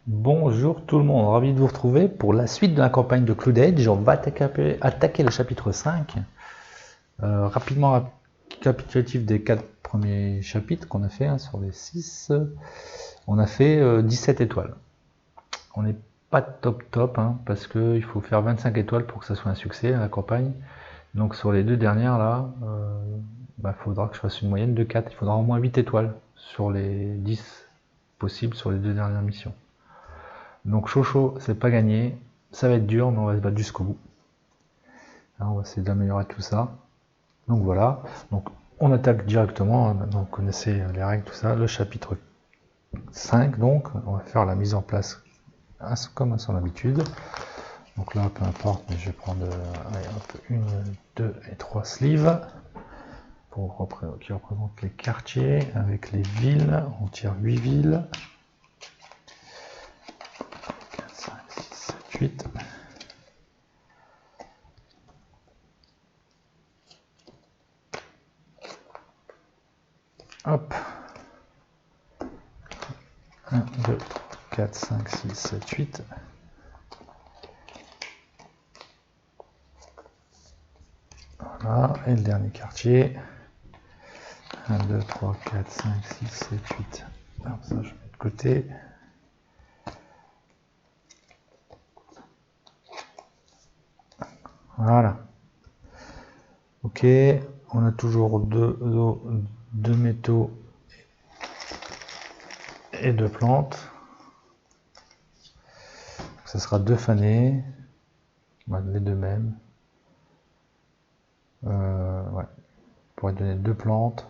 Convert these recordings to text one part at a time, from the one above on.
Bonjour tout le monde, ravi de vous retrouver pour la suite de la campagne de Cloud Age. On va attaquer le chapitre 5. Rapidement récapitulatif des 4 premiers chapitres qu'on a fait, sur les 6. On a fait 17 étoiles. On n'est pas top, parce qu'il faut faire 25 étoiles pour que ça soit un succès à la campagne. Donc sur les 2 dernières là, il faudra que je fasse une moyenne de 4. Il faudra au moins 8 étoiles sur les 10 possibles sur les 2 dernières missions. Donc chaud, c'est pas gagné. Ça va être dur, mais on va se battre jusqu'au bout. Alors, on va essayer d'améliorer tout ça. Donc voilà. Donc on attaque directement. Maintenant vous connaissez les règles, tout ça. Le chapitre 5, donc, on va faire la mise en place comme à son habitude. Donc là, peu importe, mais je vais prendre une, 2 et 3 sleeves qui représentent les quartiers avec les villes. On tire 8 villes. 4, 5, 6, 7, 8. Hop. 1, 2, 3, 4, 5, 6, 7, 8. Voilà, et le dernier quartier. 1, 2, 3, 4, 5, 6, 7, 8. Alors ça, je mets de côté. Voilà. Ok, on a toujours deux métaux et 2 plantes. Ça sera 2 fanés. Les 2 mêmes. Ouais. On pourrait donner 2 plantes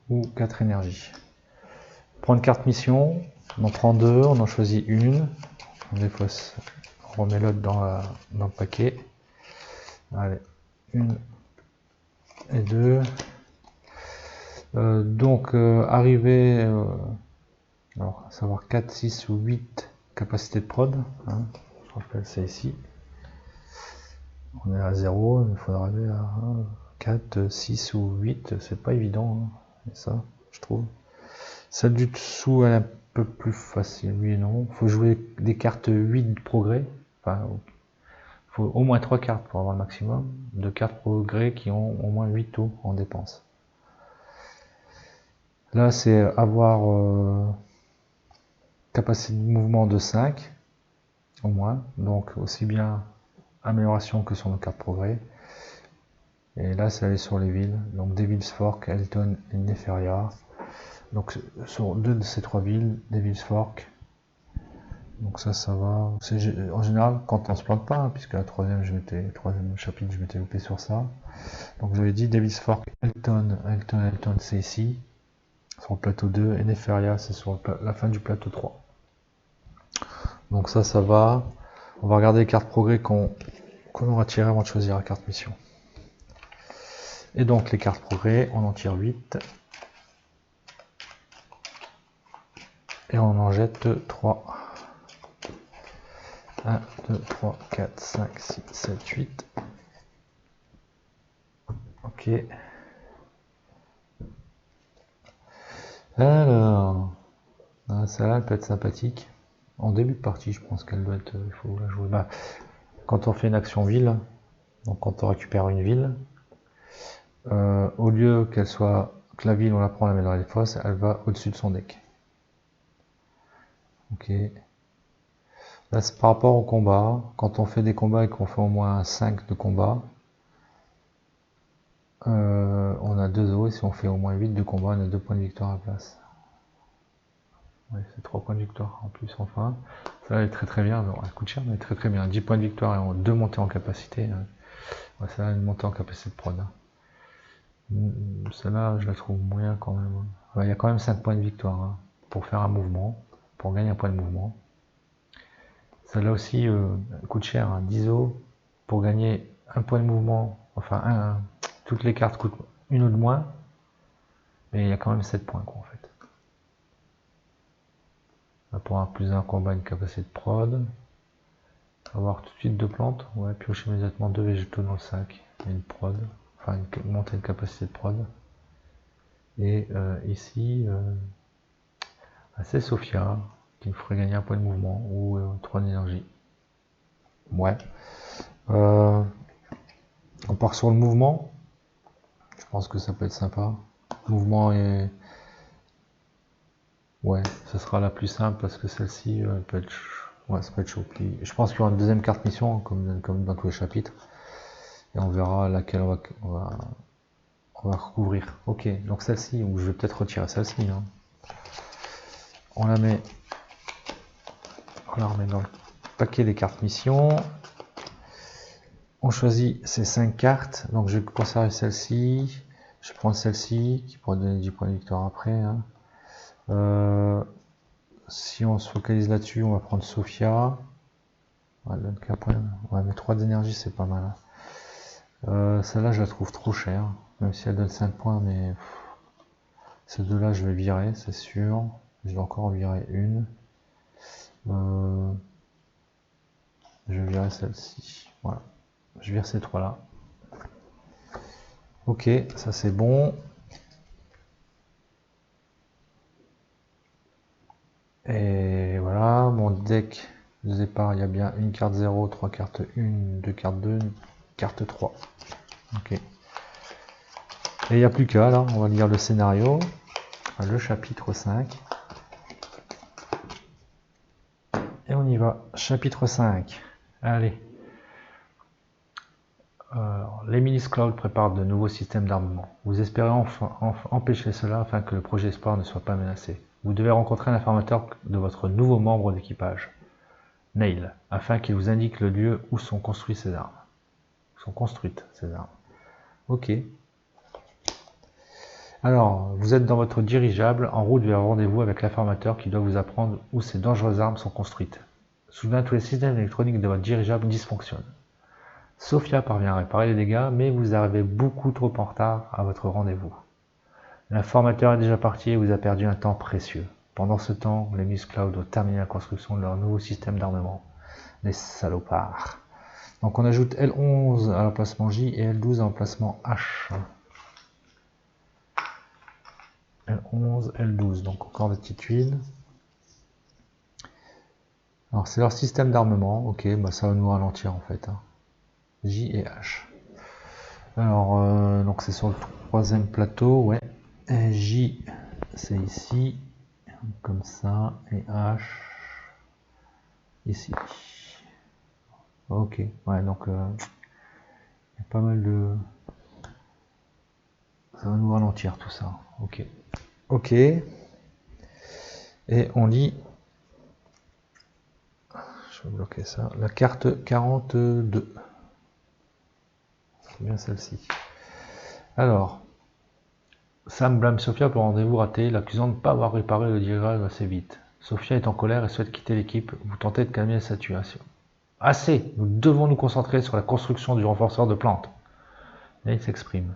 ou 4 énergies. On prend une carte mission, on en prend 2, on en choisit une. Des fois, on remet l'autre dans le paquet. Allez, 1 et 2. Arriver, alors, à savoir 4, 6 ou 8 capacités de prod. Je rappelle, c'est ici. On est à 0, il faudra arriver à 4, 6 ou 8. C'est pas évident, ça, je trouve. Celle du dessous, elle est un peu plus facile, oui et non. Il faut jouer des cartes 8 de progrès. Enfin, il faut au moins 3 cartes pour avoir le maximum de cartes progrès qui ont au moins 8 taux en dépense. Là, c'est avoir capacité de mouvement de 5 au moins, donc aussi bien amélioration que sur nos cartes progrès. Et là, c'est aller sur les villes, donc Devil's Fork, Elton et Neferia. Donc sur 2 de ces 3 villes, Devil's Fork. Donc ça va. En général, quand on se plante pas, puisque la troisième chapitre, je m'étais loupé sur ça. Donc j'avais dit Devil's Fork, Elton, c'est ici, sur le plateau 2, et Neferia, c'est sur la fin du plateau 3. Donc ça va. On va regarder les cartes progrès qu'on aura tirées avant de choisir la carte mission. Et donc les cartes progrès, on en tire 8. Et on en jette 3. 1, 2, 3, 4, 5, 6, 7, 8. Ok. Alors, celle-là, elle peut être sympathique. En début de partie, je pense qu'elle doit être... Il faut la jouer. Quand on fait une action ville, donc quand on récupère une ville, au lieu que la ville, on la prend, on la met dans les fosses, elle va au-dessus de son deck. Ok. Là, c'est par rapport au combat. Quand on fait des combats et qu'on fait au moins 5 de combat, on a 2 os, et si on fait au moins 8 de combat, on a 2 points de victoire à la place. Ouais, c'est 3 points de victoire en plus, enfin. Ça, elle est très bien. Bon, elle coûte cher, mais très bien. 10 points de victoire et 2 montées en capacité. Ouais, ça, une montée en capacité de prod. Celle-là, je la trouve moyen quand même. Ouais, il y a quand même 5 points de victoire pour faire un mouvement, pour gagner un point de mouvement. Celle-là aussi coûte cher, 10 os pour gagner un point de mouvement. Enfin, toutes les cartes coûtent une ou de moins, mais il y a quand même 7 points en fait. Là, pour avoir plus d'un combat, une capacité de prod. Avoir tout de suite 2 plantes, ouais, piocher immédiatement 2 végétaux dans le sac, et une prod, enfin une montée de capacité de prod. Et ici, c'est Sophia, qui me ferait gagner un point de mouvement ou 3 d'énergie. Ouais. On part sur le mouvement. Je pense que ça peut être sympa. Mouvement et... Ouais, ce sera la plus simple parce que celle-ci, peut être... Ouais, ça peut être chaud. Puis, je pense qu'il y aura une deuxième carte mission, comme dans tous les chapitres. Et on verra laquelle on va recouvrir. Ok, donc celle-ci, ou je vais peut-être retirer celle-ci. Hein. On la remet dans le paquet des cartes mission. On choisit ces 5 cartes. Donc je vais conserver celle-ci. Je prends celle-ci, qui pourra donner 10 points de victoire après. Hein. Si on se focalise là-dessus, on va prendre Sophia. Ouais, mais 3 d'énergie, c'est pas mal. Hein. Celle-là, je la trouve trop chère. Même si elle donne 5 points, mais... Ces deux-là, je vais virer, c'est sûr. Je vais encore en virer une. Je vais virer celle-ci. Voilà. Je vire ces trois-là. Ok, ça c'est bon. Et voilà, mon deck de départ, il y a bien une carte 0, 3 cartes 1, 2 cartes 2, une carte 3. Ok. Et il n'y a plus qu'à, là, on va lire le scénario, le chapitre 5. Et on y va, chapitre 5. Allez. Les milices Cloud préparent de nouveaux systèmes d'armement. Vous espérez empêcher cela afin que le projet Espoir ne soit pas menacé. Vous devez rencontrer un informateur de votre nouveau membre d'équipage, Neil, afin qu'il vous indique le lieu où sont construites ces armes. Ok. Alors, vous êtes dans votre dirigeable, en route vers un rendez-vous avec l'informateur qui doit vous apprendre où ces dangereuses armes sont construites. Soudain, tous les systèmes électroniques de votre dirigeable dysfonctionnent. Sophia parvient à réparer les dégâts, mais vous arrivez beaucoup trop en retard à votre rendez-vous. L'informateur est déjà parti et vous a perdu un temps précieux. Pendant ce temps, les Miss Cloud ont terminé la construction de leur nouveau système d'armement. Les salopards. Donc on ajoute L11 à l'emplacement J et L12 à l'emplacement H. L11, L12, donc encore des petites tuiles. Alors c'est leur système d'armement, ok, bah ça va nous ralentir en fait. Hein. J et H. Alors, donc c'est sur le troisième plateau, ouais. Et J, c'est ici, comme ça, et H, ici. Ok, ouais, donc il y a pas mal de... Ça va nous ralentir tout ça, ok. Ok, et on lit, je vais bloquer ça, la carte 42. C'est bien celle-ci. Alors, Sam blâme Sophia pour un rendez-vous raté, l'accusant de ne pas avoir réparé le dirigeable assez vite. Sophia est en colère et souhaite quitter l'équipe. Vous tentez de calmer la situation. Assez, nous devons nous concentrer sur la construction du renforceur de plantes. Nate s'exprime.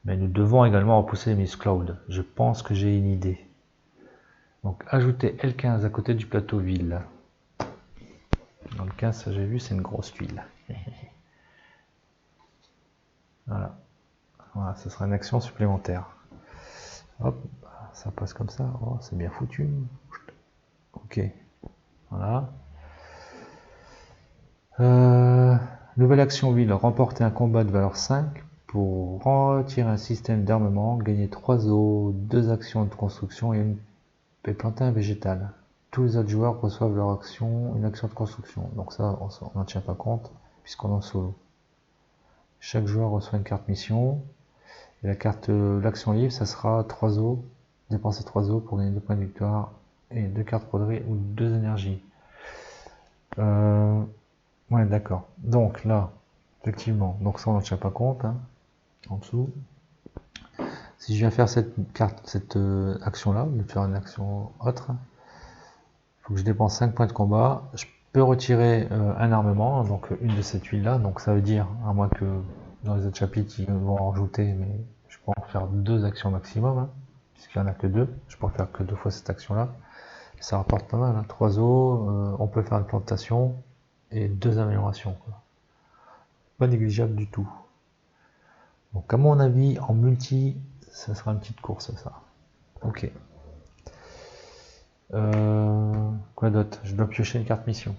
Mais nous devons également repousser Miss Cloud. Je pense que j'ai une idée. Donc ajoutez L15 à côté du plateau ville. Dans le 15, ça j'ai vu, c'est une grosse tuile. Voilà. Voilà, ce sera une action supplémentaire. Hop, ça passe comme ça. Oh, c'est bien foutu. Ok. Voilà. Nouvelle action ville. Remporter un combat de valeur 5 pour retirer un système d'armement, gagner 3 eaux, 2 actions de construction et planter un végétal. Tous les autres joueurs reçoivent leur action, une action de construction. Donc ça, on n'en tient pas compte puisqu'on est en solo. Chaque joueur reçoit une carte mission. Et la carte l'action livre, ça sera 3 eaux. Dépenser 3 eaux pour gagner 2 points de victoire et 2 cartes broderies ou 2 énergies. Ouais, d'accord. Donc là, effectivement, donc ça on n'en tient pas compte. Hein, en dessous. Si je viens faire cette action-là, je vais faire une action autre. Il faut que je dépense 5 points de combat. Je peux retirer un armement, donc une de ces tuiles-là. Donc ça veut dire, à moins que dans les autres chapitres, ils vont en rajouter, mais je peux en faire 2 actions maximum, hein, puisqu'il n'y en a que 2. Je peux en faire que 2 fois cette action-là. Ça rapporte pas mal, hein. 3 eaux, on peut faire une plantation et 2 améliorations. Quoi. Pas négligeable du tout. Donc à mon avis, en multi, ça sera une petite course ça. Ok. Quoi d'autre? Je dois piocher une carte mission.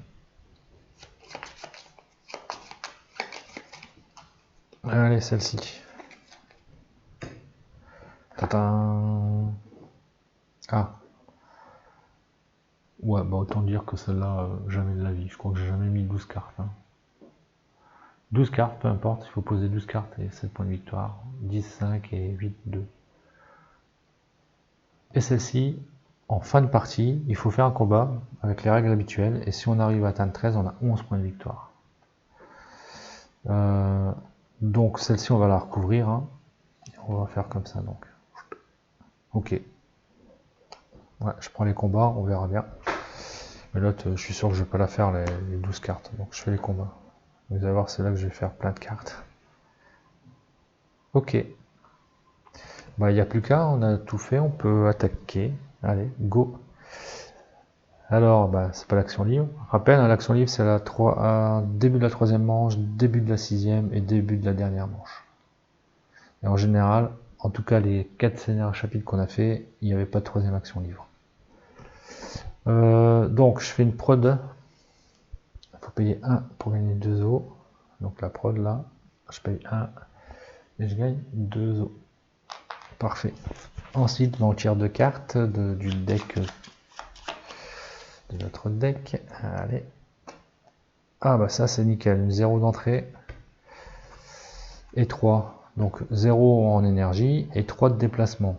Allez, celle-ci. Tadam. Ah. Ouais, bah autant dire que celle-là, jamais de la vie. Je crois que j'ai jamais mis 12 cartes. Hein. 12 cartes, peu importe, il faut poser 12 cartes et 7 points de victoire. 10, 5 et 8, 2. Et celle-ci, en fin de partie, il faut faire un combat avec les règles habituelles. Et si on arrive à atteindre 13, on a 11 points de victoire. Donc celle-ci, on va la recouvrir. Hein. On va faire comme ça. Donc. Ok. Ouais, je prends les combats, on verra bien. Mais l'autre, je suis sûr que je vais pas la faire les 12 cartes. Donc je fais les combats. Vous allez voir, c'est là que je vais faire plein de cartes. Ok. Bah, il n'y a plus qu'à, on a tout fait, on peut attaquer. Allez, go. Alors, bah, c'est pas l'action libre. Rappel, hein, l'action libre, c'est début de la troisième manche, début de la sixième et début de la dernière manche. Et en général, en tout cas les 4 scénarios chapitres qu'on a fait, il n'y avait pas de troisième action libre. Donc, je fais une prod. Il faut payer 1 pour gagner 2 os. Donc la prod là, je paye 1 et je gagne 2 os. Parfait. Ensuite, on tire 2 cartes du deck, de notre deck. Allez. Ah bah ça c'est nickel, 0 d'entrée et 3. Donc 0 en énergie et 3 de déplacement.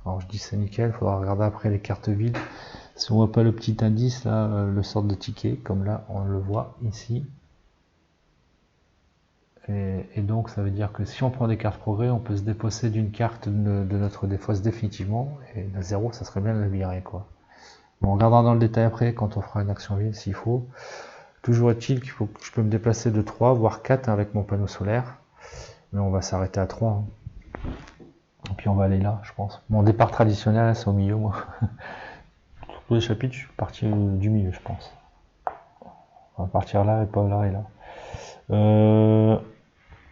Alors je dis c'est nickel, il faudra regarder après les cartes vides. Si on voit pas le petit indice là, le sort de ticket, comme là on le voit ici. Et donc ça veut dire que si on prend des cartes progrès, on peut se défausser d'une carte de notre défausse définitivement. Et la 0, ça serait bien de la virer quoi. Bon, on regardera dans le détail après quand on fera une action vide s'il faut. Toujours est-il qu'il faut que je peux me déplacer de 3 voire 4 avec mon panneau solaire. Mais on va s'arrêter à 3. Hein. Et puis on va aller là, je pense. Mon départ traditionnel, c'est au milieu, moi. Tous les chapitres, je suis parti du milieu, je pense. On va partir là et pas là et là.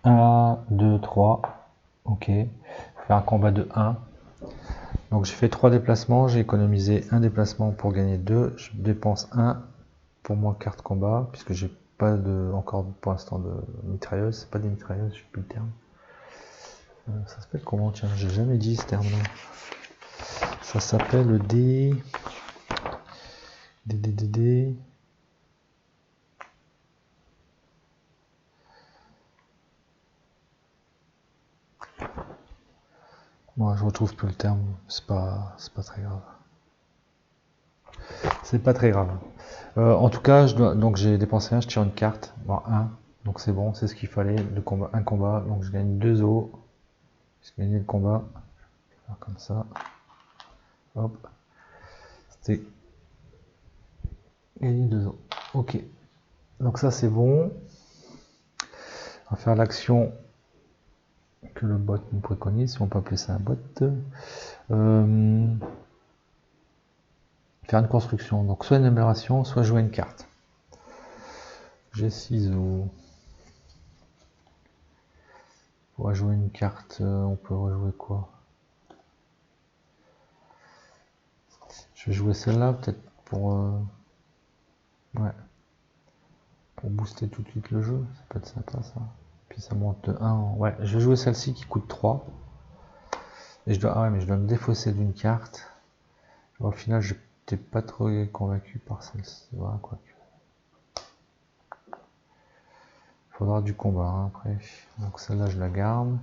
1, 2, 3. Ok. Faire un combat de 1. Donc j'ai fait 3 déplacements, j'ai économisé un déplacement pour gagner 2. Je dépense 1 pour moi carte combat, puisque j'ai pas encore pour l'instant de mitrailleuse. C'est pas des mitrailleuses, je sais plus le terme. Ça s'appelle comment? Tiens, j'ai jamais dit ce terme là. Ça s'appelle des. Moi, je retrouve plus le terme. C'est pas très grave. C'est pas très grave. En tout cas, donc j'ai dépensé 1, je tire une carte. Bon, 1. Donc c'est bon, c'est ce qu'il fallait. Un combat. Donc je gagne 2 os. J'ai gagné le combat. Je vais faire comme ça. Hop. C'était gagné 2 os. Ok. Donc ça c'est bon. On va faire l'action que le bot nous préconise, si on peut appeler ça un bot. Faire une construction. Donc soit une amélioration, soit jouer une carte. J'ai 6 os. Pour jouer une carte, on peut rejouer quoi? Je vais jouer celle-là, peut-être pour... ouais. Pour booster tout de suite le jeu, ça peut être sympa ça. Puis ça monte de 1 en... Ouais, je vais jouer celle-ci qui coûte 3. Et je dois... Ah ouais, mais je dois me défausser d'une carte. Au final, je n'étais pas trop convaincu par celle-ci. Voilà, quoi. Il faudra du combat hein, après. Donc celle-là, je la garde.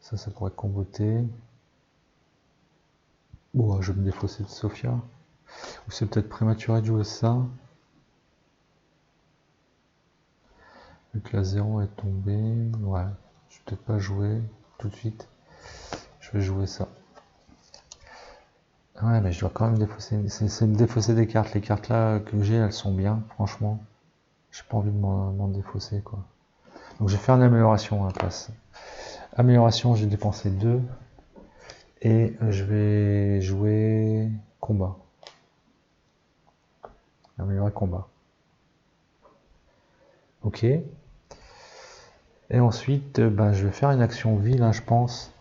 Ça pourrait comboter. Bon, je vais me défausser de Sophia. Ou c'est peut-être prématuré de jouer ça. Vu que la 0 est tombée. Ouais, je vais peut-être pas jouer tout de suite. Je vais jouer ça. Ouais, mais je dois quand même défausser. C'est me défausser des cartes. Les cartes là que j'ai, elles sont bien, franchement. J'ai pas envie de m'en défausser, quoi. Donc je vais faire une amélioration à la place. Amélioration, j'ai dépensé 2. Et je vais jouer combat. Améliorer combat. Ok. Et ensuite, je vais faire une action ville, hein, je pense.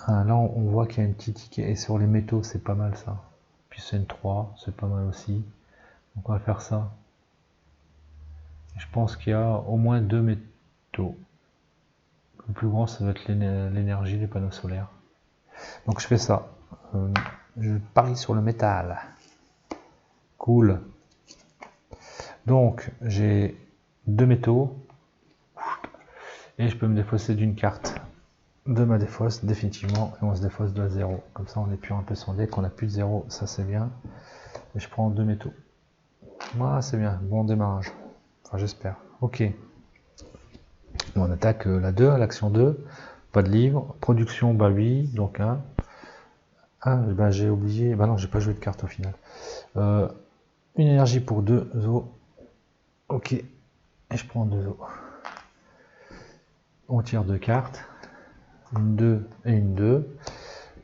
Ah, là, on voit qu'il y a un petit ticket. Et sur les métaux, c'est pas mal ça. Puis c'est une 3, c'est pas mal aussi. Donc on va faire ça. Je pense qu'il y a au moins 2 métaux. Le plus grand, ça va être l'énergie, les panneaux solaires. Donc je fais ça. Je parie sur le métal. Cool. Donc j'ai 2 métaux. Et je peux me défausser d'une carte de ma défausse définitivement. Et on se défausse de 0. Comme ça on est plus un peu son deck. On a plus de 0. Ça c'est bien. Et je prends 2 métaux. Voilà, c'est bien. Bon démarrage. Enfin j'espère. Ok. On attaque la 2, l'action 2. Pas de livre. Production, bah oui. Donc 1. Ah, bah j'ai oublié. Bah non, j'ai pas joué de carte au final. Une énergie pour 2 os. Ok. Et je prends 2 os. On tire 2 cartes. Une 2 et une 2.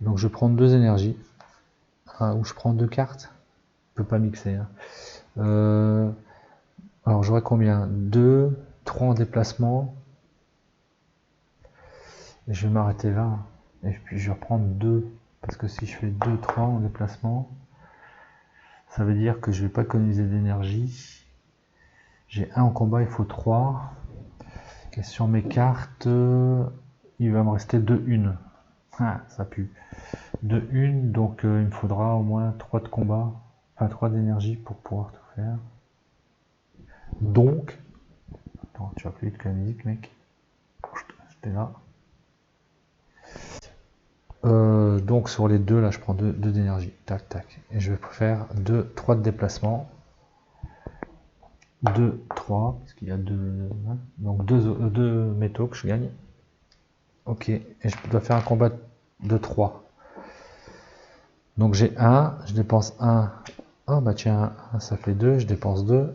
Donc je prends 2 énergies. Ah, ou je prends 2 cartes. Je peux pas mixer. Hein. Alors j'aurai combien? 2, 3 en déplacement. Et je vais m'arrêter là. Et puis je vais reprendre 2. Parce que si je fais 2, 3 en déplacement, ça veut dire que je vais pas économiser d'énergie. J'ai 1 en combat, il faut 3. Et sur mes cartes, il va me rester 2 une. Ah, ça pue. 2 une, donc il me faudra au moins 3 de combat. Enfin 3 d'énergie pour pouvoir tout faire. Donc, attends, tu vas plus vite que la musique, mec. J'étais là. Donc sur les deux là je prends 2 d'énergie, tac tac, et je vais faire 3 de déplacement, 2, 3, parce qu'il y a 2, donc 2 métaux que je gagne, ok, et je dois faire un combat de 3, donc j'ai 1, je dépense 1, ah bah tiens, 1 ça fait 2, je dépense 2,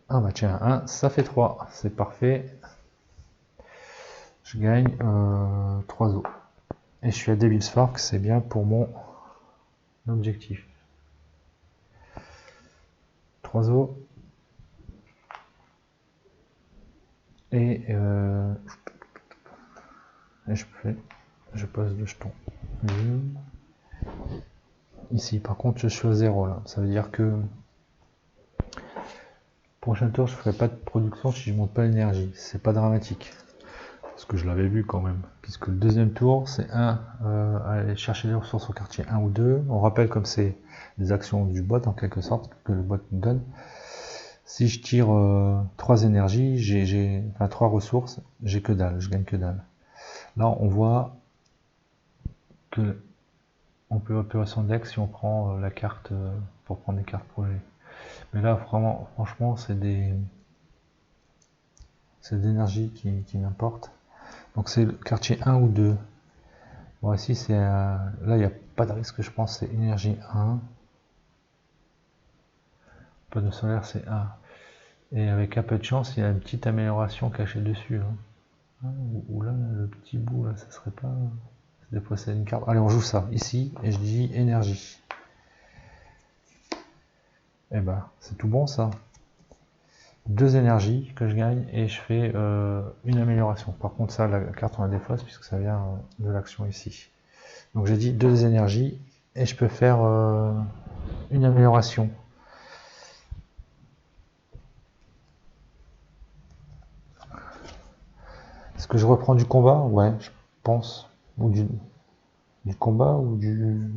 ah bah tiens, 1 ça fait 3, c'est parfait, je gagne 3 os, et je suis à Devil's Fork, c'est bien pour mon objectif. 3 os. Et je pose le jeton. Ici, par contre, je suis à 0 là. Ça veut dire que prochain tour, je ferai pas de production si je monte pas l'énergie. C'est pas dramatique. Parce que je l'avais vu quand même. Puisque le deuxième tour, c'est aller chercher les ressources au quartier 1 ou 2. On rappelle comme c'est des actions du bot en quelque sorte que le bot nous donne. Si je tire 3 énergies, enfin 3 ressources, j'ai que dalle, je gagne que dalle. Là, on voit que on peut opérer son deck si on prend la carte pour prendre des cartes projet. Mais là, vraiment, franchement, c'est d'énergie qui m'importe. Donc c'est le quartier 1 ou 2. Bon, ici, c'est là, il n'y a pas de risque, je pense, c'est énergie 1. Panneau solaire, c'est 1. Et avec un peu de chance, il y a une petite amélioration cachée dessus. Hein. Ou là, le petit bout, là, ça serait pas... Des fois, c'est une carte. Allez, on joue ça, ici, et je dis énergie. Et ben, c'est tout bon, ça. 2 énergies que je gagne, et je fais une amélioration. Par contre, ça, la carte, on la défausse, puisque ça vient de l'action ici. Donc, j'ai dit 2 énergies, et je peux faire une amélioration. Est-ce que je reprends du combat? Ouais, je pense. Ou du combat, ou du...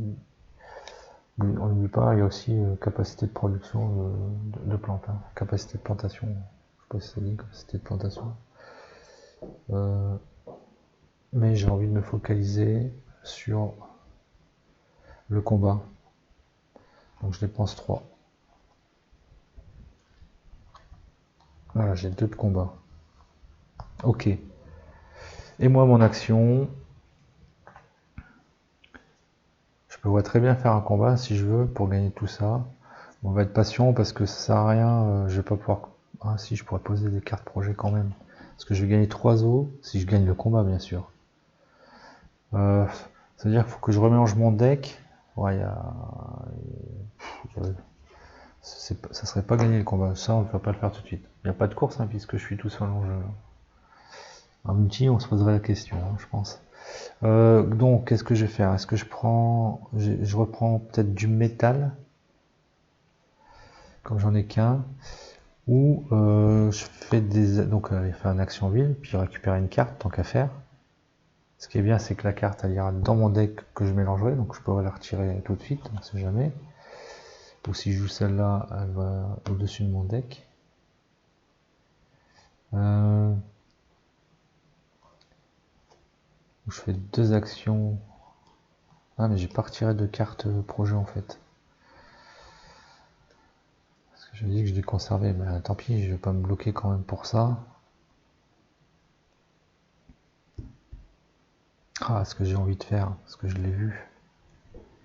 On n'oublie pas, il y a aussi capacité de production de plantes. Hein. Capacité de plantation. Je sais pas si ça dit, capacité de plantation. Mais j'ai envie de me focaliser sur le combat. Donc je dépense 3. Voilà, j'ai 2 de combat. Ok. Et moi, mon action... Je peux très bien faire un combat si je veux pour gagner tout ça. On va être patient parce que ça sert à rien. Je vais pas pouvoir... Ah si, je pourrais poser des cartes projet quand même. Parce que je vais gagner 3 os si je gagne le combat, bien sûr. C'est-à-dire qu'il faut que je remélange mon deck. Ouais, ça serait pas gagner le combat. Ça, on ne va pas le faire tout de suite. Il n'y a pas de course, hein, puisque je suis tout seul en jeu. Un multi, on se poserait la question, hein, je pense. Donc, qu'est-ce que je vais faire? Est-ce que je prends, je reprends peut-être du métal, comme j'en ai qu'un, ou je fais des, donc faire une action ville, puis récupérer une carte tant qu'à faire. Ce qui est bien, c'est que la carte elle ira dans mon deck que je mélangerai, donc je pourrais la retirer tout de suite, on ne sait jamais. Ou si je joue celle-là, elle va au-dessus de mon deck. Je fais deux actions. Ah, mais j'ai pas retiré de carte projet en fait. Parce que je dis que je l'ai conservé, mais tant pis, je vais pas me bloquer quand même pour ça. Ah, ce que j'ai envie de faire, parce que je l'ai vu.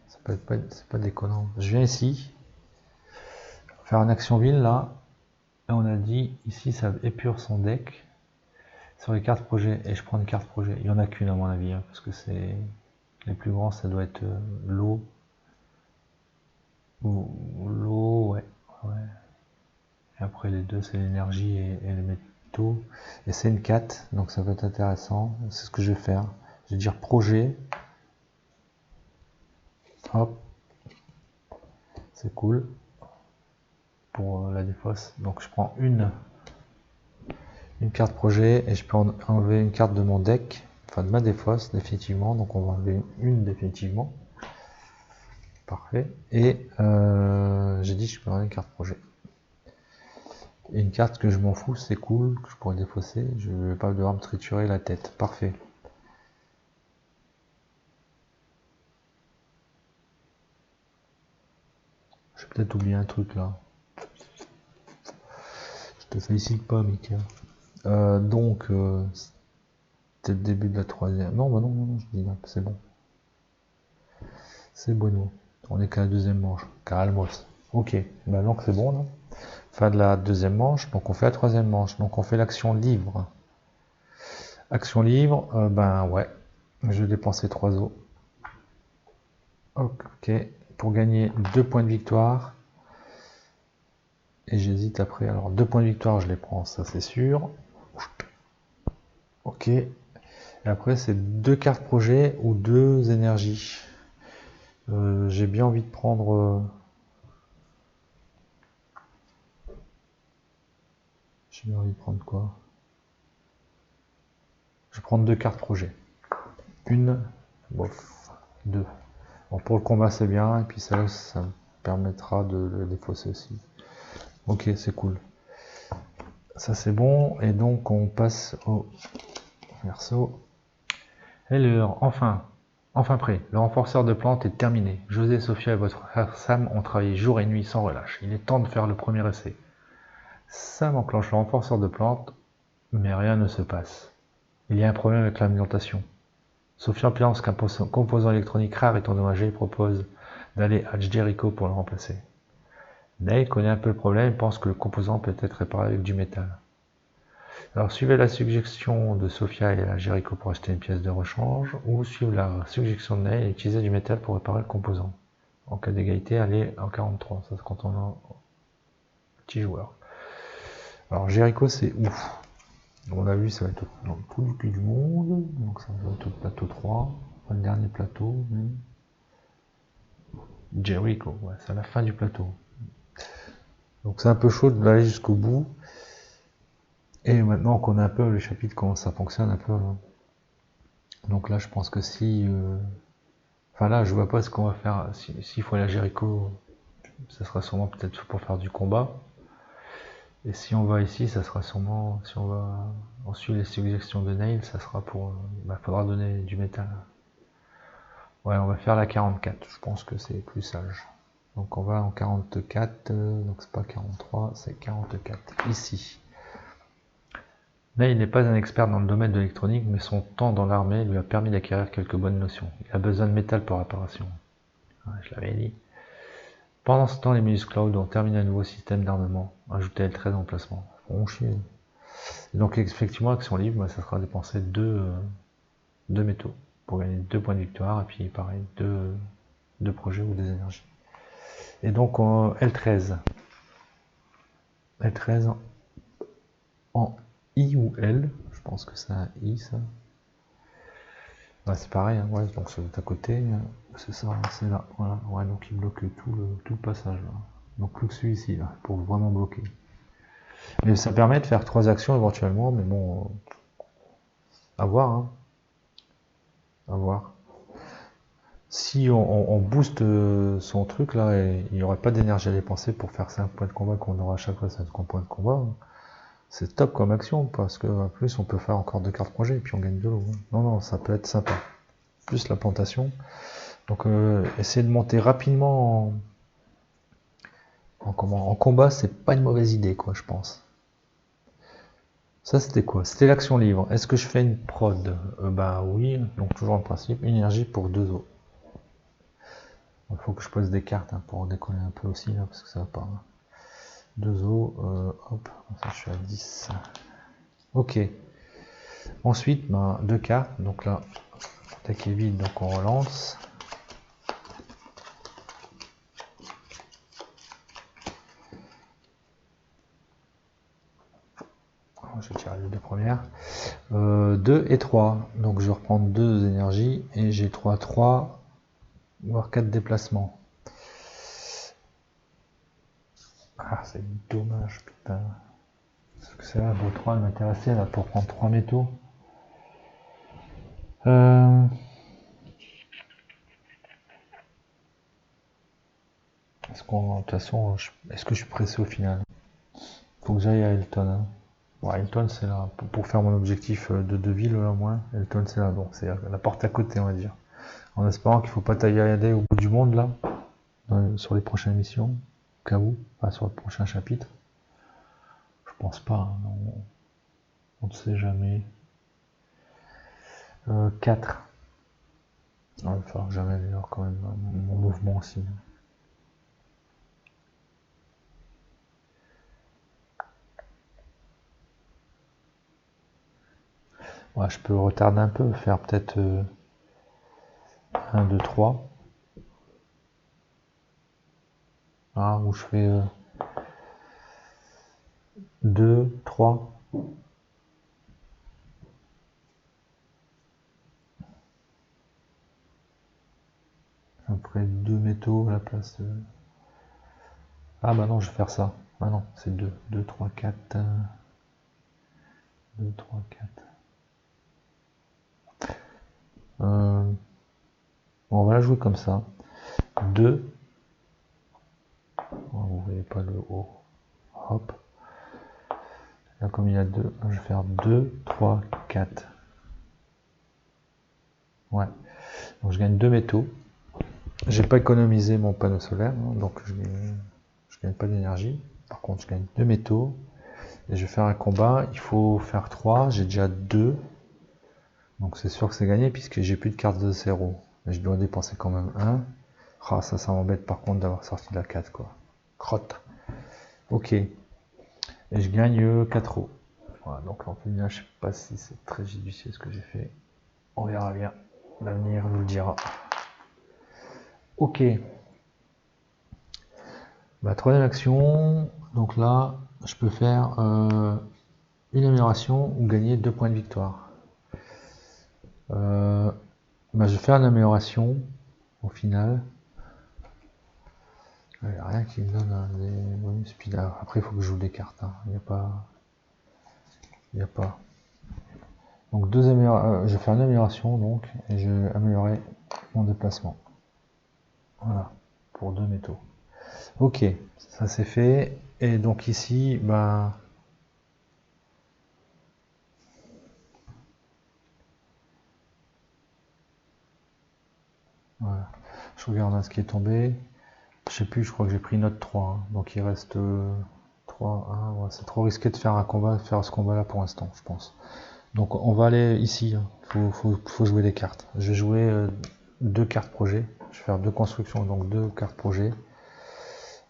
Ça peut être pas, c'est pas déconnant. Je viens ici, faire une action ville là. Et on a dit ici ça épure son deck sur les cartes projet et je prends une carte projet. Il y en a qu'une à mon avis, hein, parce que c'est les plus grands, ça doit être l'eau. Ou l'eau, ouais, ouais. Et après les deux c'est l'énergie et les métaux. Et c'est une 4, donc ça va être intéressant. C'est ce que je vais faire. Je vais dire projet. Hop. C'est cool. Pour la défausse. Donc je prends une carte projet et je peux enlever une carte de mon deck. Enfin de ma défausse définitivement. Donc on va enlever une définitivement. Parfait. Et j'ai dit que je peux enlever une carte projet. Et une carte que je m'en fous, c'est cool, que je pourrais défausser. Je ne vais pas devoir me triturer la tête. Parfait. J'ai peut-être oublié un truc là. Je te félicite pas, Mika. Donc, c'était le début de la troisième. Non, bah non, non, non, je dis là, c'est bon. C'est bueno. On est qu'à la deuxième manche. Calmos. Ok, bah donc c'est bon là. Fin de la deuxième manche, donc on fait la troisième manche. Donc on fait l'action libre. Action libre, ben ouais. Je vais dépenser 3 os. Ok, pour gagner 2 points de victoire. Et j'hésite après. Alors 2 points de victoire, je les prends, ça c'est sûr. Ok. Et après c'est 2 cartes projet ou 2 énergies. J'ai bien envie de prendre. J'ai bien envie de prendre quoi? Je vais prendre 2 cartes projet. Une, bof, 2. Bon, pour le combat c'est bien, et puis ça me permettra de le défausser aussi. Ok, c'est cool. Ça c'est bon, et donc on passe au verso. Hello, enfin prêt. Le renforceur de plantes est terminé. José, Sophia et votre frère Sam ont travaillé jour et nuit sans relâche. Il est temps de faire le premier essai. Sam enclenche le renforceur de plantes, mais rien ne se passe. Il y a un problème avec l'alimentation. Sophia pense qu'un composant électronique rare est endommagé et propose d'aller à Jericho pour le remplacer. Neil connaît un peu le problème et pense que le composant peut être réparé avec du métal. Alors suivez la suggestion de Sophia et à Jericho pour acheter une pièce de rechange, ou suivez la suggestion de Neil et utiliser du métal pour réparer le composant. En cas d'égalité, allez en 43, ça c'est quand on a un petit joueur. Alors Jericho c'est ouf. On l'a vu, ça va être dans le trou du cul du monde, donc ça va être au plateau 3, le dernier plateau. Jericho, ouais, c'est à la fin du plateau. Donc c'est un peu chaud de aller jusqu'au bout. Et maintenant qu'on a un peu le chapitre, comment ça fonctionne un peu. Hein. Donc là, je pense que si... Enfin là, je vois pas ce qu'on va faire. S'il faut aller à Jericho, ça sera sûrement peut-être pour faire du combat. Et si on va ici, ça sera sûrement... Si on suit les suggestions de Nail, ça sera pour... faudra donner du métal. Ouais, on va faire la 44. Je pense que c'est plus sage. Donc on va en 44. Donc c'est pas 43, c'est 44. Ici. Neil n'est pas un expert dans le domaine de l'électronique, mais son temps dans l'armée lui a permis d'acquérir quelques bonnes notions. Il a besoin de métal pour réparation. Ouais, je l'avais dit. Pendant ce temps, les Milius Cloud ont terminé un nouveau système d'armement, ajouté L13 en placement. Bon chier. Et donc effectivement, action libre, ça sera dépenser 2 métaux pour gagner 2 points de victoire, et puis pareil, 2 projets ou des énergies. Et donc L13. L13 en I ou L, je pense que c'est un I ça. c'est pareil, hein, ouais, donc c'est à côté, c'est ça, hein, c'est là, voilà, ouais, donc il bloque tout le passage, là. Donc plus que celui-ci, là, pour vraiment bloquer. Mais ça permet de faire 3 actions éventuellement, mais bon, à voir, hein, à voir. Si on booste son truc là, et il n'y aurait pas d'énergie à dépenser pour faire 5 points de combat qu'on aura à chaque fois 5 points de combat, hein. C'est top comme action, parce que en plus on peut faire encore 2 cartes projet et puis on gagne de l'eau, hein. Non, non, ça peut être sympa. Plus la plantation. Donc essayer de monter rapidement en combat, c'est pas une mauvaise idée, quoi, je pense. Ça c'était quoi? C'était l'action livre. Est-ce que je fais une prod? Bah oui, donc toujours en principe, une énergie pour 2 eaux. Il faut que je pose des cartes, hein, pour décoller un peu aussi là, parce que ça va pas. 2 eaux, hop, ça je suis à 10. Ok. Ensuite, ben, 2 cartes, donc là, le deck est vide, donc on relance. Je vais tirer les 2 premières. 2 et 3, donc je vais reprendre 2 énergies, et j'ai 3, voire 4 déplacements. Ah, c'est dommage, putain. Parce que c'est là, le 3 elle m'intéressait là pour prendre 3 métaux. De toute façon, est-ce que je suis pressé au final? Faut que j'aille à Elton, hein. Bon, Elton c'est là, pour faire mon objectif de 2 villes au moins. Elton c'est là, donc c'est la porte à côté, on va dire. En espérant qu'il ne faut pas tailler au bout du monde là, sur les prochaines missions, au cas où, enfin, sur le prochain chapitre. Je pense pas, hein, on ne sait jamais. 4. Il va falloir que j'améliore quand même mon mouvement aussi. Ouais, je peux retarder un peu, faire peut-être 1, 2, 3. Ah, où je fais 2, 3. Après 2 métaux à la place. Ah bah non, je vais faire ça. Ah non, c'est 2. 2, 3, 4. 2, 3, 4. Bon, on va la jouer comme ça. 2. Oh, vous voyez pas le haut. Hop. Là, comme il y a 2, je vais faire 2, 3, 4. Ouais. Donc je gagne 2 métaux. J'ai pas économisé mon panneau solaire, hein, donc je gagne pas d'énergie. Par contre, je gagne 2 métaux. Et je vais faire un combat. Il faut faire 3. J'ai déjà 2. Donc c'est sûr que c'est gagné puisque j'ai plus de cartes de 0. Mais je dois dépenser quand même 1. Ah, ça m'embête par contre d'avoir sorti la 4, quoi. Crotte. Ok. Et je gagne 4 euros. Voilà, donc en fait, je sais pas si c'est très judicieux ce que j'ai fait. On verra bien. L'avenir nous le dira. Ok. Bah, troisième action. Donc là, je peux faire une amélioration ou gagner 2 points de victoire. Bah, je vais faire une amélioration au final. Il n'y a rien qui me donne des bonus. Puis là, après, il faut que je joue des cartes, hein. Il n'y a pas. Il n'y a pas. Donc je vais faire une amélioration donc, et je vais améliorer mon déplacement. Voilà, pour 2 métaux. Ok, ça c'est fait. Et donc ici, bah. Voilà. Je regarde ce qui est tombé. Je sais plus, je crois que j'ai pris note 3. Hein. Donc il reste 3. Ah, ouais, c'est trop risqué de faire un combat, de faire ce combat là pour l'instant, je pense. Donc on va aller ici. Hein. Faut jouer des cartes. Je vais jouer 2 cartes projet. Je vais faire 2 constructions, donc 2 cartes projet.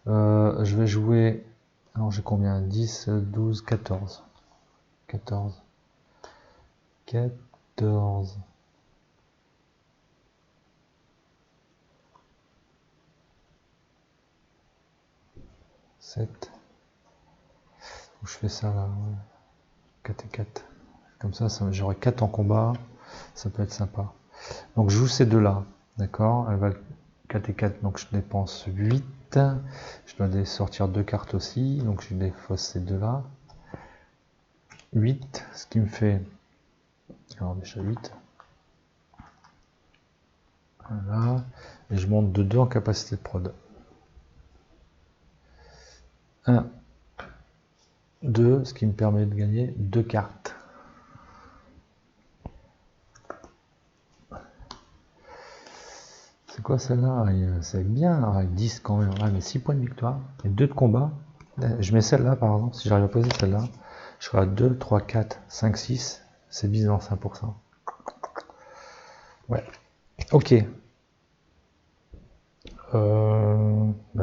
Je vais jouer. Alors j'ai combien? 10, 12, 14. 14. 14. 7. Je fais ça là. Ouais. 4 et 4. Comme ça, j'aurai 4 en combat. Ça peut être sympa. Donc je joue ces deux-là, d'accord? Elle va 4 et 4, donc je dépense 8. Je dois sortir 2 cartes aussi, donc je défausse ces deux-là. 8, ce qui me fait... Alors déjà 8. Voilà. Et je monte de 2 en capacité de prod. 1, 2, ce qui me permet de gagner 2 cartes. C'est quoi celle-là? C'est bien, avec 10 quand même. Ah, mais 6 points de victoire et 2 de combat. Je mets celle-là par exemple, si j'arrive à poser celle-là, je serai à 2, 3, 4, 5, 6. C'est bizarre 5%. Ouais. Ok.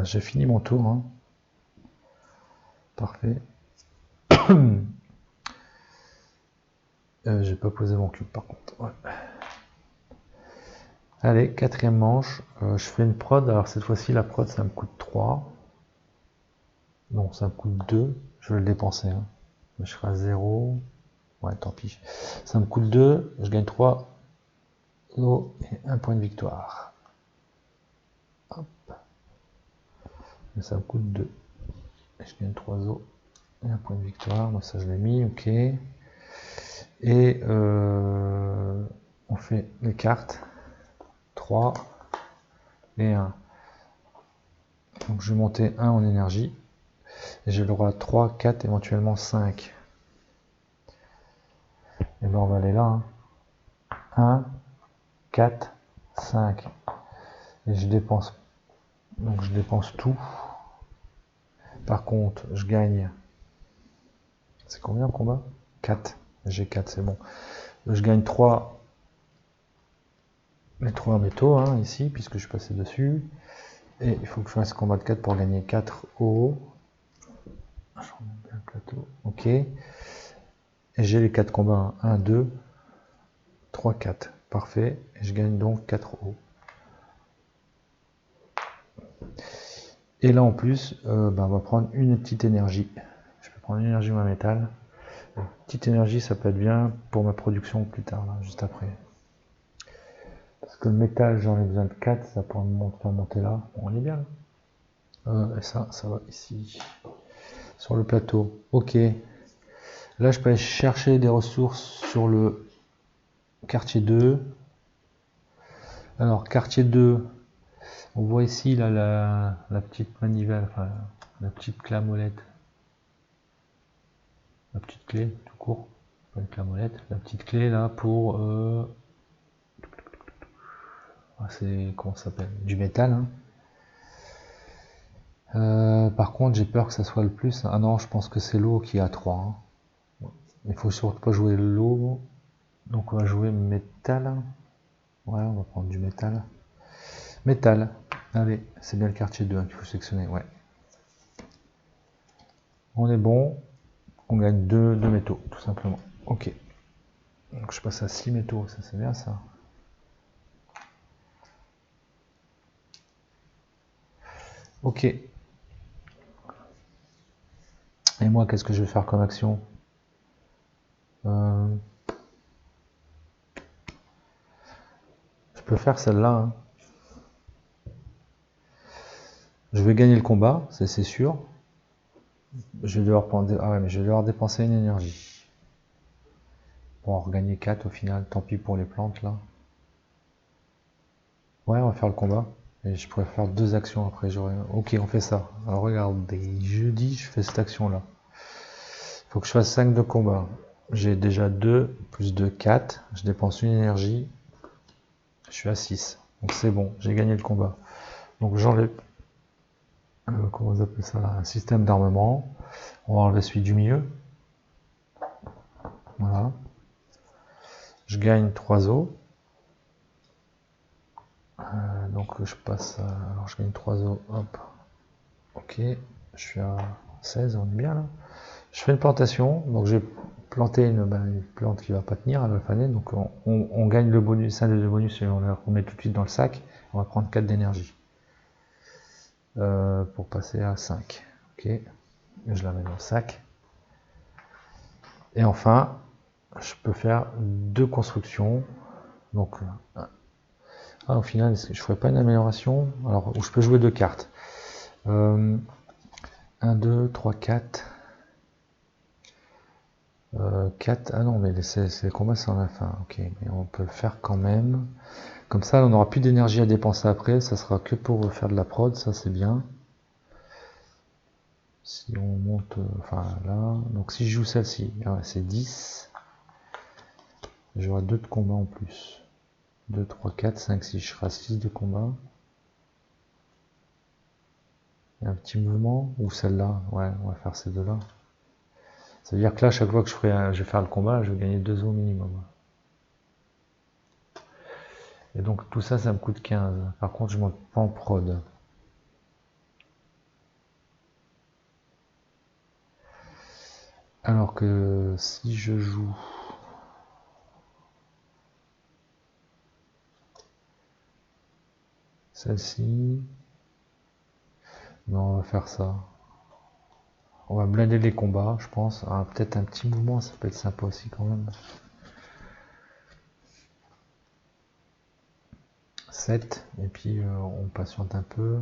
J'ai fini mon tour. Hein. Parfait. J'ai pas posé mon cube par contre. Ouais. Allez, quatrième manche. Je fais une prod. Alors cette fois-ci, la prod, ça me coûte 3. Non, ça me coûte 2. Je vais le dépenser. Hein. Je serai à 0. Ouais, tant pis. Ça me coûte 2. Je gagne 3 os et 1 point de victoire. Hop. Mais ça me coûte 2. Je gagne 3 os et 1 point de victoire. Donc ça, je l'ai mis. Ok. Et on fait les cartes. 3 et 1. Donc je vais monter 1 en énergie. Et j'ai le droit à 3, 4, éventuellement 5. Et ben on va aller là. Hein. 1, 4, 5. Et je dépense. Donc je dépense tout. Par contre, je gagne. C'est combien le combat? 4. J'ai 4, c'est bon. Je gagne 3. Les 3 métaux, hein, ici, puisque je suis passé dessus. Et il faut que je fasse combat de 4 pour gagner 4 euros. Je remets bien le plateau. Ok. Et j'ai les 4 combats. 1, 2, 3, 4. Parfait. Et je gagne donc 4 euros. Et là en plus, on va prendre une petite énergie. Je peux prendre une énergie ou un métal. Une petite énergie, ça peut être bien pour ma production plus tard, là, juste après. Parce que le métal, j'en ai besoin de 4, ça pourra me faire monter là. Bon, on est bien là. Et ça va ici. Sur le plateau. Ok. Là, je peux aller chercher des ressources sur le quartier 2. Alors, quartier 2, on voit ici là, la petite manivelle, enfin la petite clé à molette. La petite clé, tout court. Pas une clé à molette. La petite clé là pour... c'est... comment ça s'appelle? Du métal. Hein. Par contre, j'ai peur que ça soit le plus. Ah non, je pense que c'est l'eau qui est à 3. Hein. Il faut surtout pas jouer l'eau. Donc on va jouer métal. Ouais, on va prendre du métal. Métal. Allez, c'est bien le quartier 2 hein, qu'il faut sélectionner. Ouais. On est bon. On gagne 2 métaux, tout simplement. Ok. Donc je passe à 6 métaux, ça c'est bien ça. Ok. Et moi, qu'est-ce que je vais faire comme action? Je peux faire celle-là. Hein. Je vais gagner le combat, c'est sûr. Je vais devoir prendre... Ah ouais, mais je vais devoir dépenser une énergie. Pour en regagner 4 au final. Tant pis pour les plantes là. Ouais, on va faire le combat. Et je pourrais faire 2 actions après. Ok, on fait ça. Alors regardez, jeudi, je fais cette action là. Il faut que je fasse 5 de combat. J'ai déjà 2, plus 2, 4. Je dépense une énergie. Je suis à 6. Donc c'est bon, j'ai gagné le combat. Donc j'enlève... comment on appelle ça là? Un système d'armement. On va enlever celui du milieu. Voilà. Je gagne 3 os. Donc je passe à... Alors je gagne 3 os. Hop. Ok. Je suis à 16, on est bien là. Je fais une plantation. Donc j'ai planté une plante qui va pas tenir, elle va faner. Donc on gagne le bonus, un de bonus et on met tout de suite dans le sac. On va prendre 4 d'énergie. Pour passer à 5. Ok. Je la mets dans le sac. Et enfin, je peux faire 2 constructions. Donc Ah, au final, est-ce que je ferais pas une amélioration? Alors, où je peux jouer deux cartes. 1, 2, 3, 4. 4. Ah non, mais les combats, c'est en la fin. Ok, mais on peut le faire quand même. Comme ça, on n'aura plus d'énergie à dépenser après. Ça sera que pour faire de la prod. Ça, c'est bien. Si on monte, enfin là, donc si je joue celle-ci, c'est 10, j'aurai 2 de combat en plus. 2, 3, 4, 5, 6, je serai à 6 de combat. Il y a un petit mouvement, ou celle-là, ouais, on va faire ces deux-là. Ça veut dire que là, chaque fois que je vais faire le combat, je vais gagner 2 au minimum. Et donc tout ça, ça me coûte 15. Par contre, je monte pas en prod. Alors que si je joue celle-ci, non, on va faire ça. On va blinder les combats, je pense. Ah, peut-être un petit mouvement, ça peut être sympa aussi quand même. 7, et puis on patiente un peu.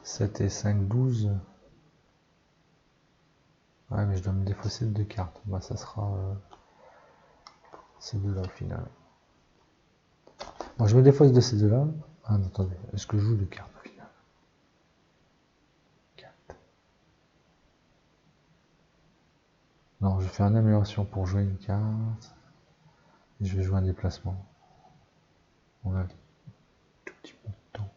7 et 5, 12. Ouais, mais je dois me défausser de 2 cartes. Bah, ça sera ces deux-là au final. Bon, je me défausse de ces deux-là. Ah, non, attendez, est-ce que je joue 2 cartes au final? 4. Non, je fais une amélioration pour jouer une carte. Et je vais jouer un déplacement. On a tout petit peu de temps.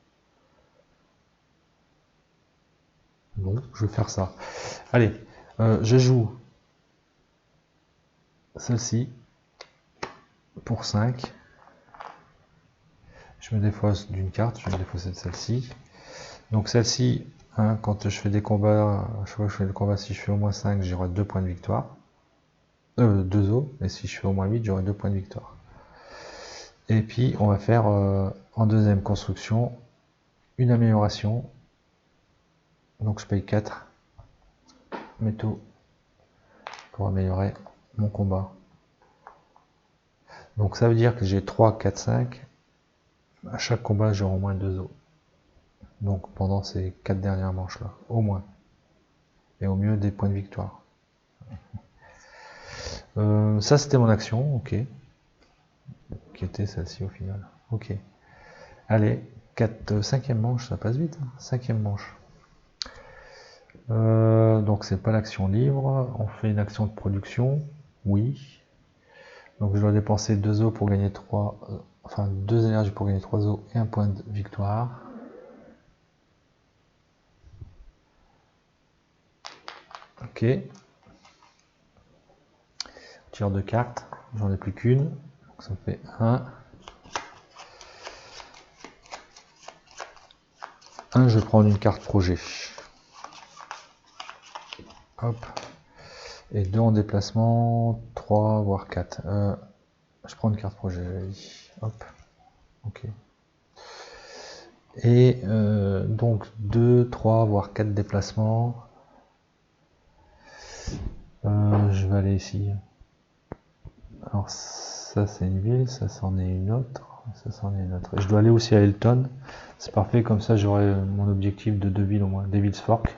Bon, je vais faire ça. Allez, je joue celle-ci pour 5. Je me défausse d'une carte, je vais me défausser de celle-ci. Donc celle-ci, hein, quand je fais des combats, chaque fois que je fais le combat, si je fais au moins 5, j'aurai 2 points de victoire. 2 os, et si je fais au moins 8, j'aurai 2 points de victoire. Et puis on va faire en deuxième construction une amélioration. Donc je paye 4 métaux pour améliorer mon combat. Donc ça veut dire que j'ai 3, 4, 5. À chaque combat, j'aurai au moins 2 os. Donc pendant ces 4 dernières manches là, au moins. Et au mieux des points de victoire. Ça c'était mon action, ok. Qui était celle-ci au final. Ok. Allez, 5e manche, ça passe vite. 5e manche. Donc c'est pas l'action libre. On fait une action de production. Oui. Donc je dois dépenser 2 os pour gagner 3. Enfin 2 énergies pour gagner 3 os et un point de victoire. Ok. Tire de cartes. J'en ai plus qu'une. Donc ça me fait 1. Je vais prendre une carte projet. Hop. Et 2 en déplacement, 3 voire 4. Je prends une carte projet. Hop. Ok. Et donc 2, 3 voire 4 déplacements. Je vais aller ici. Alors ça c'est une ville, ça c'en est une autre. Ça c'en est une autre. Et je dois aller aussi à Elton. C'est parfait, comme ça j'aurai mon objectif de 2 villes au moins. Devil's Fork.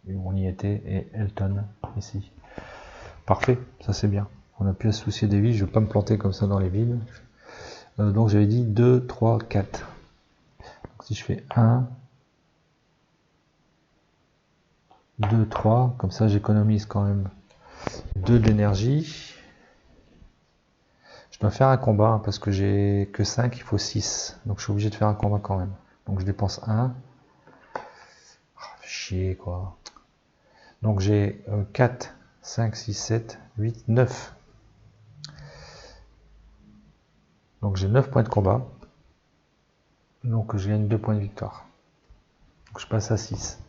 On y était, et Elton ici. Parfait, ça c'est bien. On a pu associer des villes, je ne vais pas me planter comme ça dans les villes. Donc j'avais dit 2, 3, 4. Donc, si je fais 1, 2, 3, comme ça j'économise quand même 2 d'énergie. Je dois faire un combat hein, parce que j'ai que 5, il faut 6. Donc je suis obligé de faire un combat quand même. Donc je dépense 1. Oh, chier quoi. Donc j'ai 4, 5, 6, 7, 8, 9. Donc j'ai 9 points de combat. Donc je gagne 2 points de victoire. Donc je passe à 6.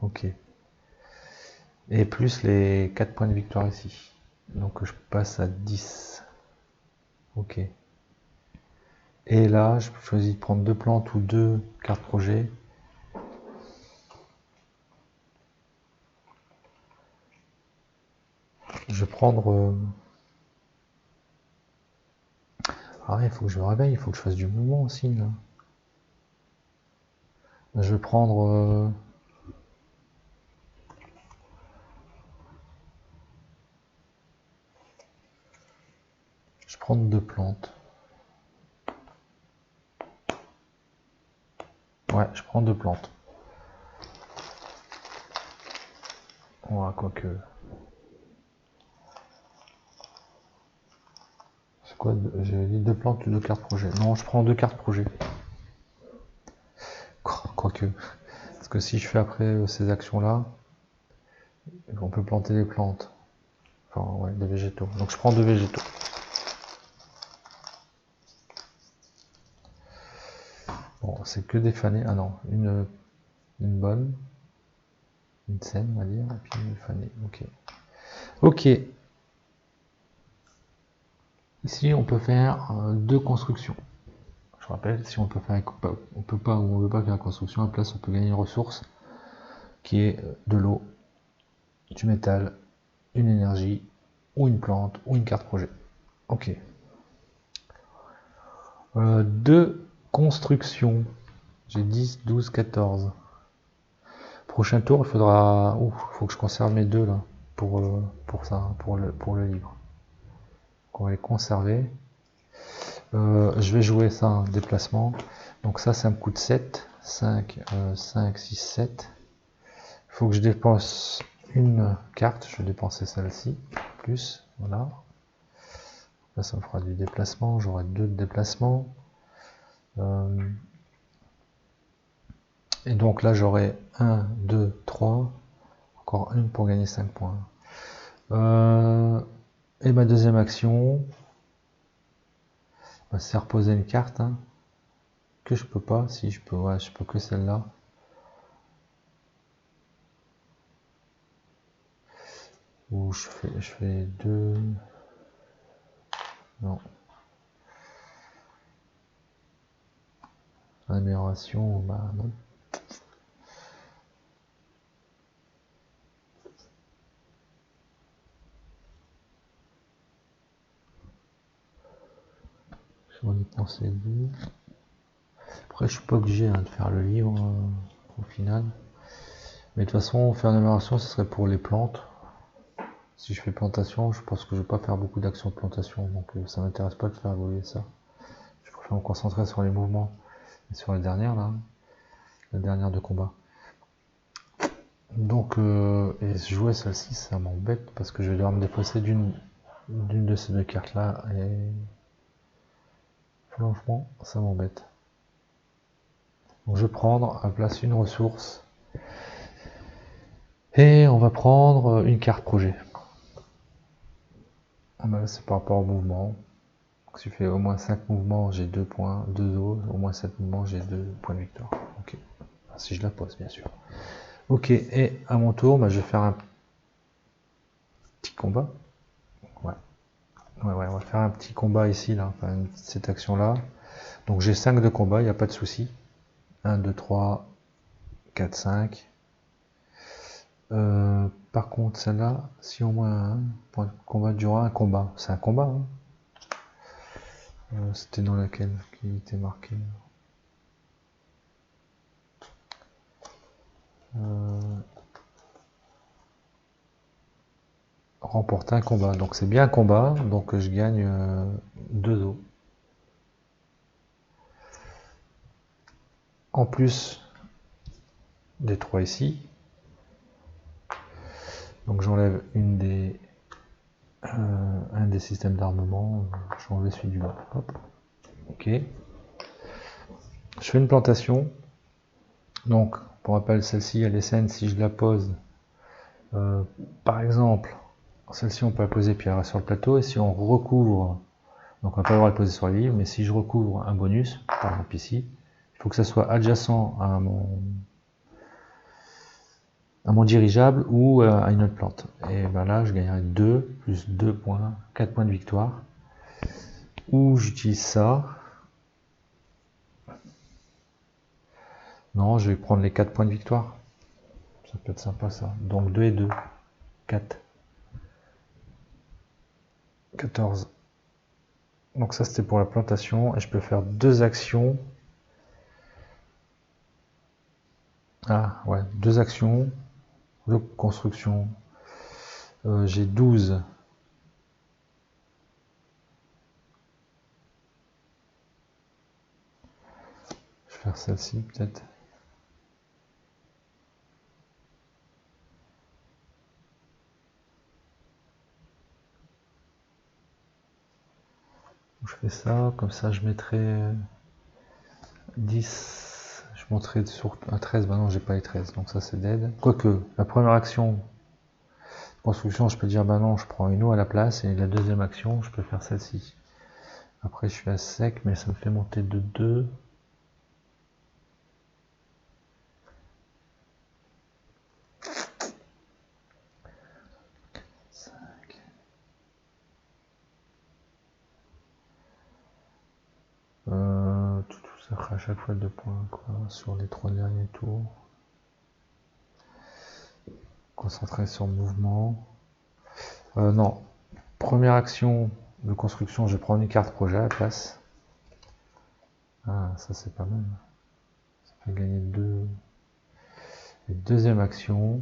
Ok. Et plus les 4 points de victoire ici. Donc je passe à 10. Ok. Et là, je choisis de prendre 2 plantes ou 2 cartes projet. Je vais prendre... Ah ouais, il faut que je me réveille, il faut que je fasse du mouvement aussi, là. Je vais prendre... je vais prendre 2 plantes. Ouais, je prends 2 plantes. Ouais, quoique... C'est quoi? J'ai dit 2 plantes ou 2 cartes projet. Non, je prends 2 cartes projet. Quoique... Parce que si je fais après ces actions-là, on peut planter des plantes. Enfin, ouais, des végétaux. Donc je prends 2 végétaux. Bon, c'est que des fanés. Ah non, une bonne. Une saine, on va dire. Et puis une fanée. Ok. Ok. Ici, on peut faire 2 constructions. Je rappelle, si on peut faire, on peut pas ou on veut pas faire la construction, à la place, on peut gagner une ressource qui est de l'eau, du métal, une énergie, ou une plante, ou une carte projet. Ok. 2 constructions. J'ai 10, 12, 14. Prochain tour, il faudra... faut que je conserve mes 2 là, pour ça, pour le livre. Donc on va les conserver. Je vais jouer ça en déplacement. Donc ça me coûte 7. 5, 5, 6, 7. Il faut que je dépense une carte. Je vais dépenser celle-ci. Plus, voilà. Là, ça me fera du déplacement. J'aurai 2 de déplacement. Et donc là, j'aurai 1, 2, 3. Encore une pour gagner 5 points. Et ma deuxième action, c'est reposer une carte. Hein, que je peux pas. Si je peux, ouais, je peux que celle-là. Ou je fais 2. Non. Amélioration, bah non. J'en ai pensé 2. Après, je suis pas obligé de faire le livre au final. Mais de toute façon, faire une amélioration, ce serait pour les plantes. Si je fais plantation, je pense que je vais pas faire beaucoup d'actions de plantation. Donc ça m'intéresse pas de faire évoluer ça. Je préfère me concentrer sur les mouvements. Et sur la dernière là. La dernière de combat. Donc, et jouer celle-ci, ça m'embête parce que je vais devoir me défausser d'une de ces 2 cartes là. Et franchement, ça m'embête. Donc je vais prendre à place une ressource. Et on va prendre une carte projet. C'est par rapport au mouvement. Donc, si je fais au moins 5 mouvements, j'ai 2 points, 2 os. Au moins 7 mouvements, j'ai 2 points de victoire. Ok. Enfin, si je la pose, bien sûr. Ok, et à mon tour, je vais faire un petit combat. Ouais. Ouais, on va faire un petit combat ici, là. Enfin, cette action-là. Donc j'ai 5 de combat, il n'y a pas de souci. 1, 2, 3, 4, 5. Par contre, celle-là, si au moins un point de combat durera un combat. C'est un combat, hein. C'était dans laquelle qui était marqué. Remporter un combat. Donc c'est bien un combat, donc je gagne 2 os. En plus des 3 ici. Donc j'enlève un des systèmes d'armement. Je vais enlever celui du bas. Hop. Ok. Je fais une plantation. Donc, pour rappel, celle-ci, elle est saine si je la pose. Par exemple, celle-ci, on peut la poser puis elle reste sur le plateau. Et si on recouvre, donc on n'a pas le droit de la poser sur le livre, mais si je recouvre un bonus, par exemple ici, il faut que ça soit adjacent à mon dirigeable ou à une autre plante. Et ben là, je gagnerai 2 plus 2 points, 4 points de victoire. Ou j'utilise ça. Non, je vais prendre les 4 points de victoire. Ça peut être sympa ça. Donc 2 et 2. 4. 14. Donc ça c'était pour la plantation et je peux faire 2 actions. Ah ouais, 2 actions de construction. J'ai 12. Je vais faire celle-ci peut-être. Je fais ça, comme ça je mettrai 10. Je monterai sur un 13, bah non j'ai pas les 13, donc ça c'est dead. Quoique, la première action, construction, je peux dire bah non, je prends une eau à la place, et la deuxième action, je peux faire celle-ci. Après je suis à sec, mais ça me fait monter de 2. Ça fera à chaque fois 2 points quoi, sur les 3 derniers tours. Concentrer sur le mouvement. Non, première action de construction, je prends une carte projet à la place. Ah, ça c'est pas mal. Ça fait gagner 2. Et deuxième action,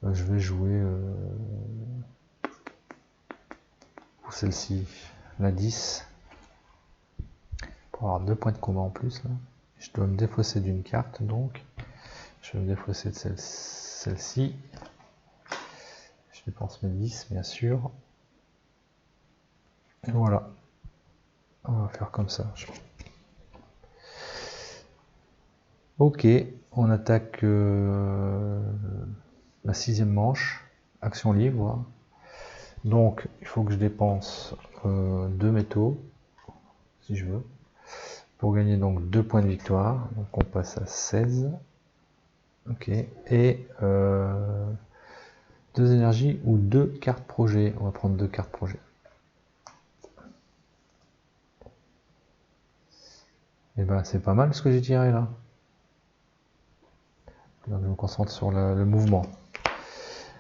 je vais jouer pour celle-ci, la 10. Pour avoir 2 points de combat en plus. Là. Je dois me défausser d'une carte, donc je vais me défausser de celle-ci. Je dépense mes 10, bien sûr. Et voilà. On va faire comme ça. Ok, on attaque la 6e manche. Action libre. Donc, il faut que je dépense 2 métaux, si je veux, pour gagner donc 2 points de victoire. Donc, on passe à 16. Ok, et 2 énergies ou 2 cartes projet. On va prendre 2 cartes projet. Et ben, c'est pas mal ce que j'ai tiré là. Donc, je me concentre sur le mouvement.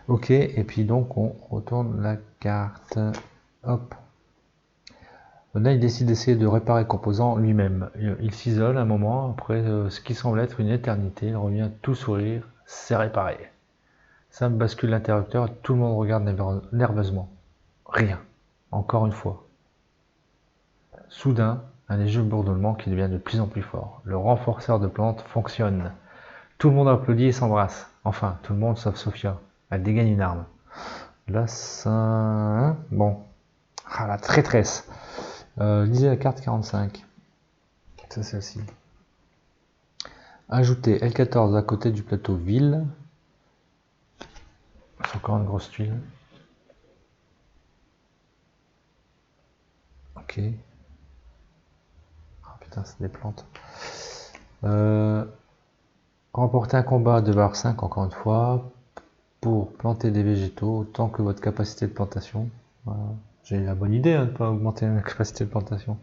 Ok, et puis donc, on retourne la carte. Hop. Là, il décide d'essayer de réparer le composant lui-même. Il s'isole un moment, après ce qui semble être une éternité, il revient tout sourire, c'est réparé. Sam bascule l'interrupteur et tout le monde regarde nerveusement. Rien. Encore une fois. Soudain, un léger bourdonnement qui devient de plus en plus fort. Le renforceur de plantes fonctionne. Tout le monde applaudit et s'embrasse. Enfin, tout le monde sauf Sophia. Elle dégaine une arme. Là, ça... Bon. Ah, la traîtresse. Lisez la carte 45. C'est celle-ci. Ajoutez L14 à côté du plateau ville. C'est encore une grosse tuile. Ok. Ah putain, c'est des plantes. Remportez un combat de barre 5 encore une fois pour planter des végétaux autant que votre capacité de plantation. Voilà. J'ai la bonne idée de ne pas augmenter la capacité de plantation.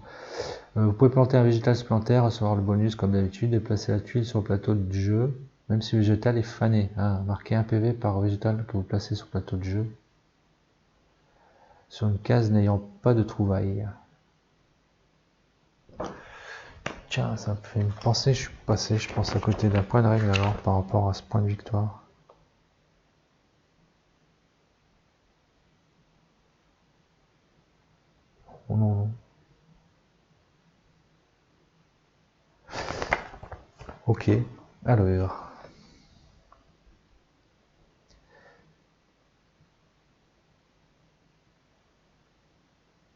Vous pouvez planter un végétal supplémentaire, recevoir le bonus comme d'habitude et placer la tuile sur le plateau du jeu, même si le végétal est fané. Ah, marquez 1 PV par végétal que vous placez sur le plateau de jeu. Sur une case n'ayant pas de trouvailles. Tiens, ça me fait une pensée, je suis passé, je pense, à côté d'un point de règle alors par rapport à ce point de victoire. Oh non, non. Ok, alors.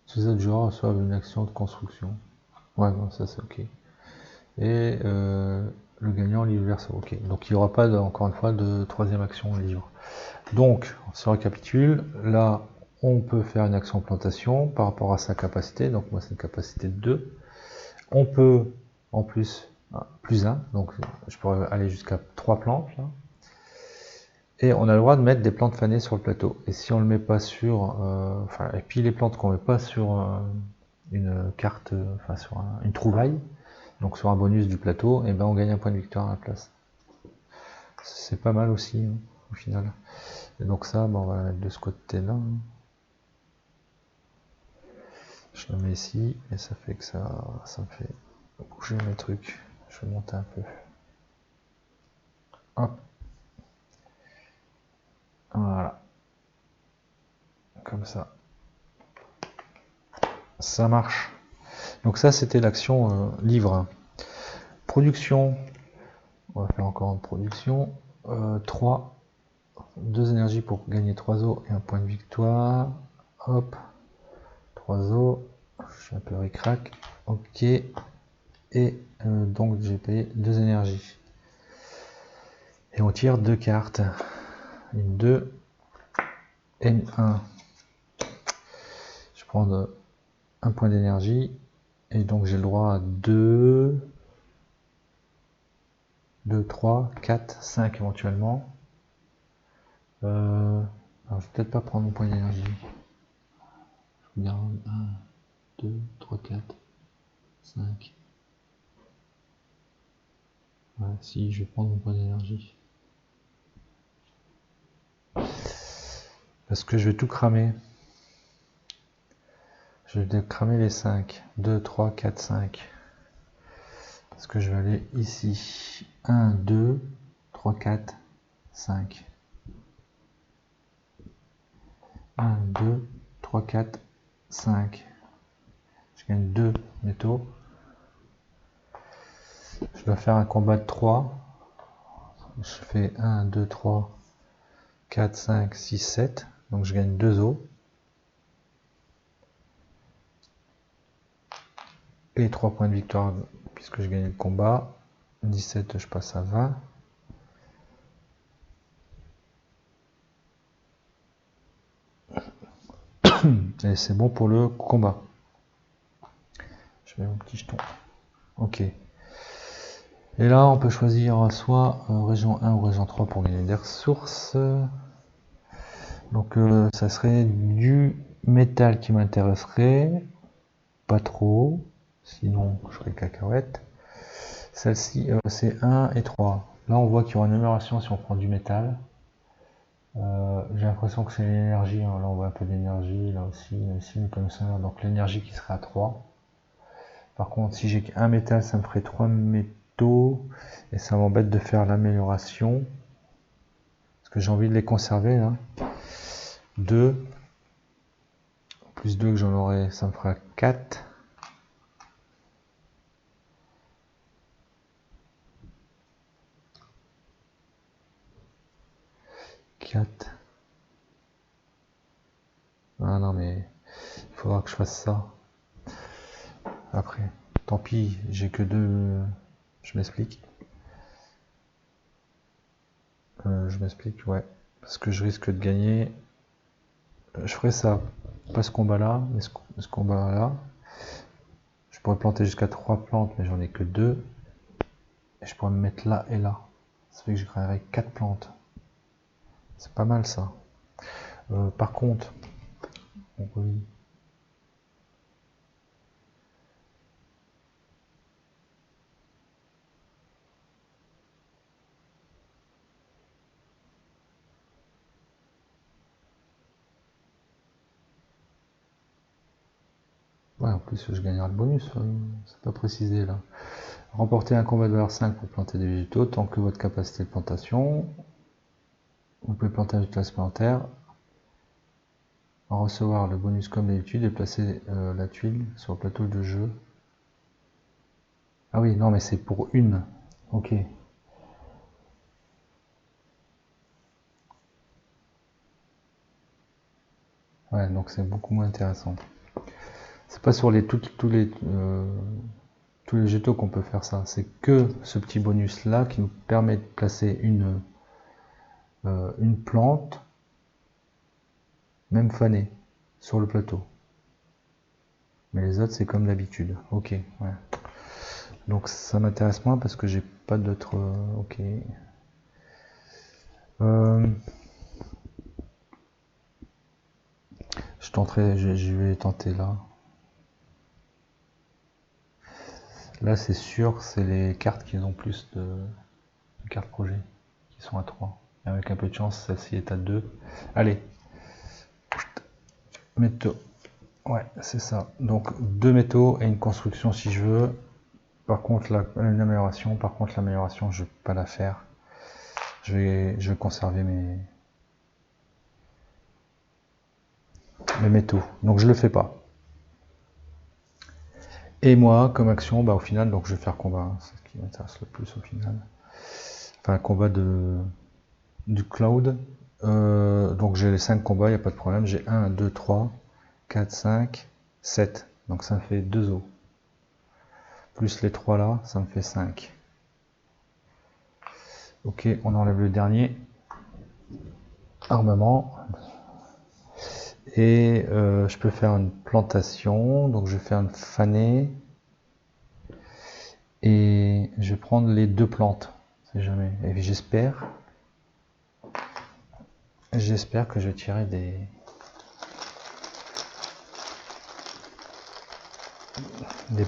Ces autres joueurs reçoivent une action de construction. Ouais, non, ça c'est ok. Et le gagnant livre verso. Ok, donc il n'y aura pas, encore une fois, de 3e action livre. Donc, on se récapitule. Là, on peut faire une action plantation par rapport à sa capacité. Donc, moi, c'est une capacité de 2. On peut, en plus, plus 1. Donc, je pourrais aller jusqu'à 3 plantes. Là. Et on a le droit de mettre des plantes fanées sur le plateau. Et si on le met pas sur... et puis les plantes qu'on met pas sur une carte, sur une trouvaille, donc sur un bonus du plateau, et ben on gagne un point de victoire à la place. C'est pas mal aussi, hein, au final. Et donc ça, on va mettre de ce côté-là. Je le mets ici et ça fait que ça me fait bouger mes trucs. Je vais monter un peu. Hop. Voilà. Comme ça. Ça marche. Donc ça, c'était l'action livre. Production. On va faire encore une production. 3. 2 énergies pour gagner 3 os et un point de victoire. Hop. 3 os. Je suis un peu ricrac. Ok. Et donc j'ai payé 2 énergies. Et on tire 2 cartes. Une 2 et une 1. Je prends un point d'énergie. Et donc j'ai le droit à 2, 3, 4, 5 éventuellement. Alors je vais peut-être pas prendre mon point d'énergie. Je regarde 1, 2, 3, 4, 5. Ouais, si, je vais prendre mon point d'énergie. Parce que je vais tout cramer. Je vais cramer les 5. 2, 3, 4, 5. Parce que je vais aller ici. 1, 2, 3, 4, 5. 1, 2, 3, 4, 5. Je gagne 2 métaux. Je dois faire un combat de 3. Je fais 1, 2, 3, 4, 5, 6, 7. Donc je gagne 2 os. Et 3 points de victoire puisque je gagne le combat. 17, je passe à 20. Et c'est bon pour le combat. Je mets mon petit jeton. Ok. Et là, on peut choisir soit région 1 ou région 3 pour gagner des ressources. Donc ça serait du métal qui m'intéresserait. Pas trop. Sinon, je ferai cacahuète. Celle-ci, c'est 1 et 3. Là, on voit qu'il y aura une amélioration si on prend du métal. J'ai l'impression que c'est l'énergie. Hein. Là, on voit un peu d'énergie. Là aussi, comme ça. Donc l'énergie qui sera à 3. Par contre, si j'ai un métal, ça me ferait 3 métaux. Et ça m'embête de faire l'amélioration. Parce que j'ai envie de les conserver. Là. 2. Plus 2 que j'en aurai, ça me fera 4. Ah non, mais il faudra que je fasse ça. Après, tant pis, j'ai que 2. Je m'explique. Je m'explique, ouais. Parce que je risque de gagner. Je ferai ça. Pas ce combat-là, mais ce combat-là. Je pourrais planter jusqu'à 3 plantes, mais j'en ai que 2. Et je pourrais me mettre là et là. Ça fait que je créerai 4 plantes. C'est pas mal ça. Par contre, on relit. Ouais, en plus je gagnerai le bonus, c'est pas précisé là. Remportez un combat de valeur 5 pour planter des végétaux, tant que votre capacité de plantation. Vous pouvez planter un végétal supplémentaire. En recevoir le bonus comme d'habitude et placer la tuile sur le plateau de jeu. Ah oui, non mais c'est pour une. Ok. Ouais, donc c'est beaucoup moins intéressant. C'est pas sur tous les végétaux qu'on peut faire ça. C'est que ce petit bonus là qui nous permet de placer une plante, même fanée, sur le plateau. Mais les autres c'est comme d'habitude. Ok, ouais. Donc ça m'intéresse moins parce que j'ai pas d'autres. Ok. Je vais tenter là. Là c'est sûr, c'est les cartes qui ont plus de cartes projet, qui sont à 3. Et avec un peu de chance, celle-ci est à 2. Allez. Métaux. Ouais, c'est ça. Donc 2 métaux et une construction si je veux. Par contre, une amélioration. Par contre, l'amélioration, je ne vais pas la faire. Je vais conserver mes métaux. Donc je le fais pas. Et moi, comme action, bah, au final, donc je vais faire combat. C'est ce qui m'intéresse le plus au final. Enfin, combat du cloud. Donc j'ai les 5 combats, il n'y a pas de problème. J'ai 1, 2, 3, 4, 5, 7. Donc ça me fait 2 os. Plus les 3 là, ça me fait 5. Ok, on enlève le dernier. Armement. Et je peux faire une plantation. Donc je vais faire une fanée. Et je vais prendre les 2 plantes. Si jamais. Et j'espère que je vais tirer des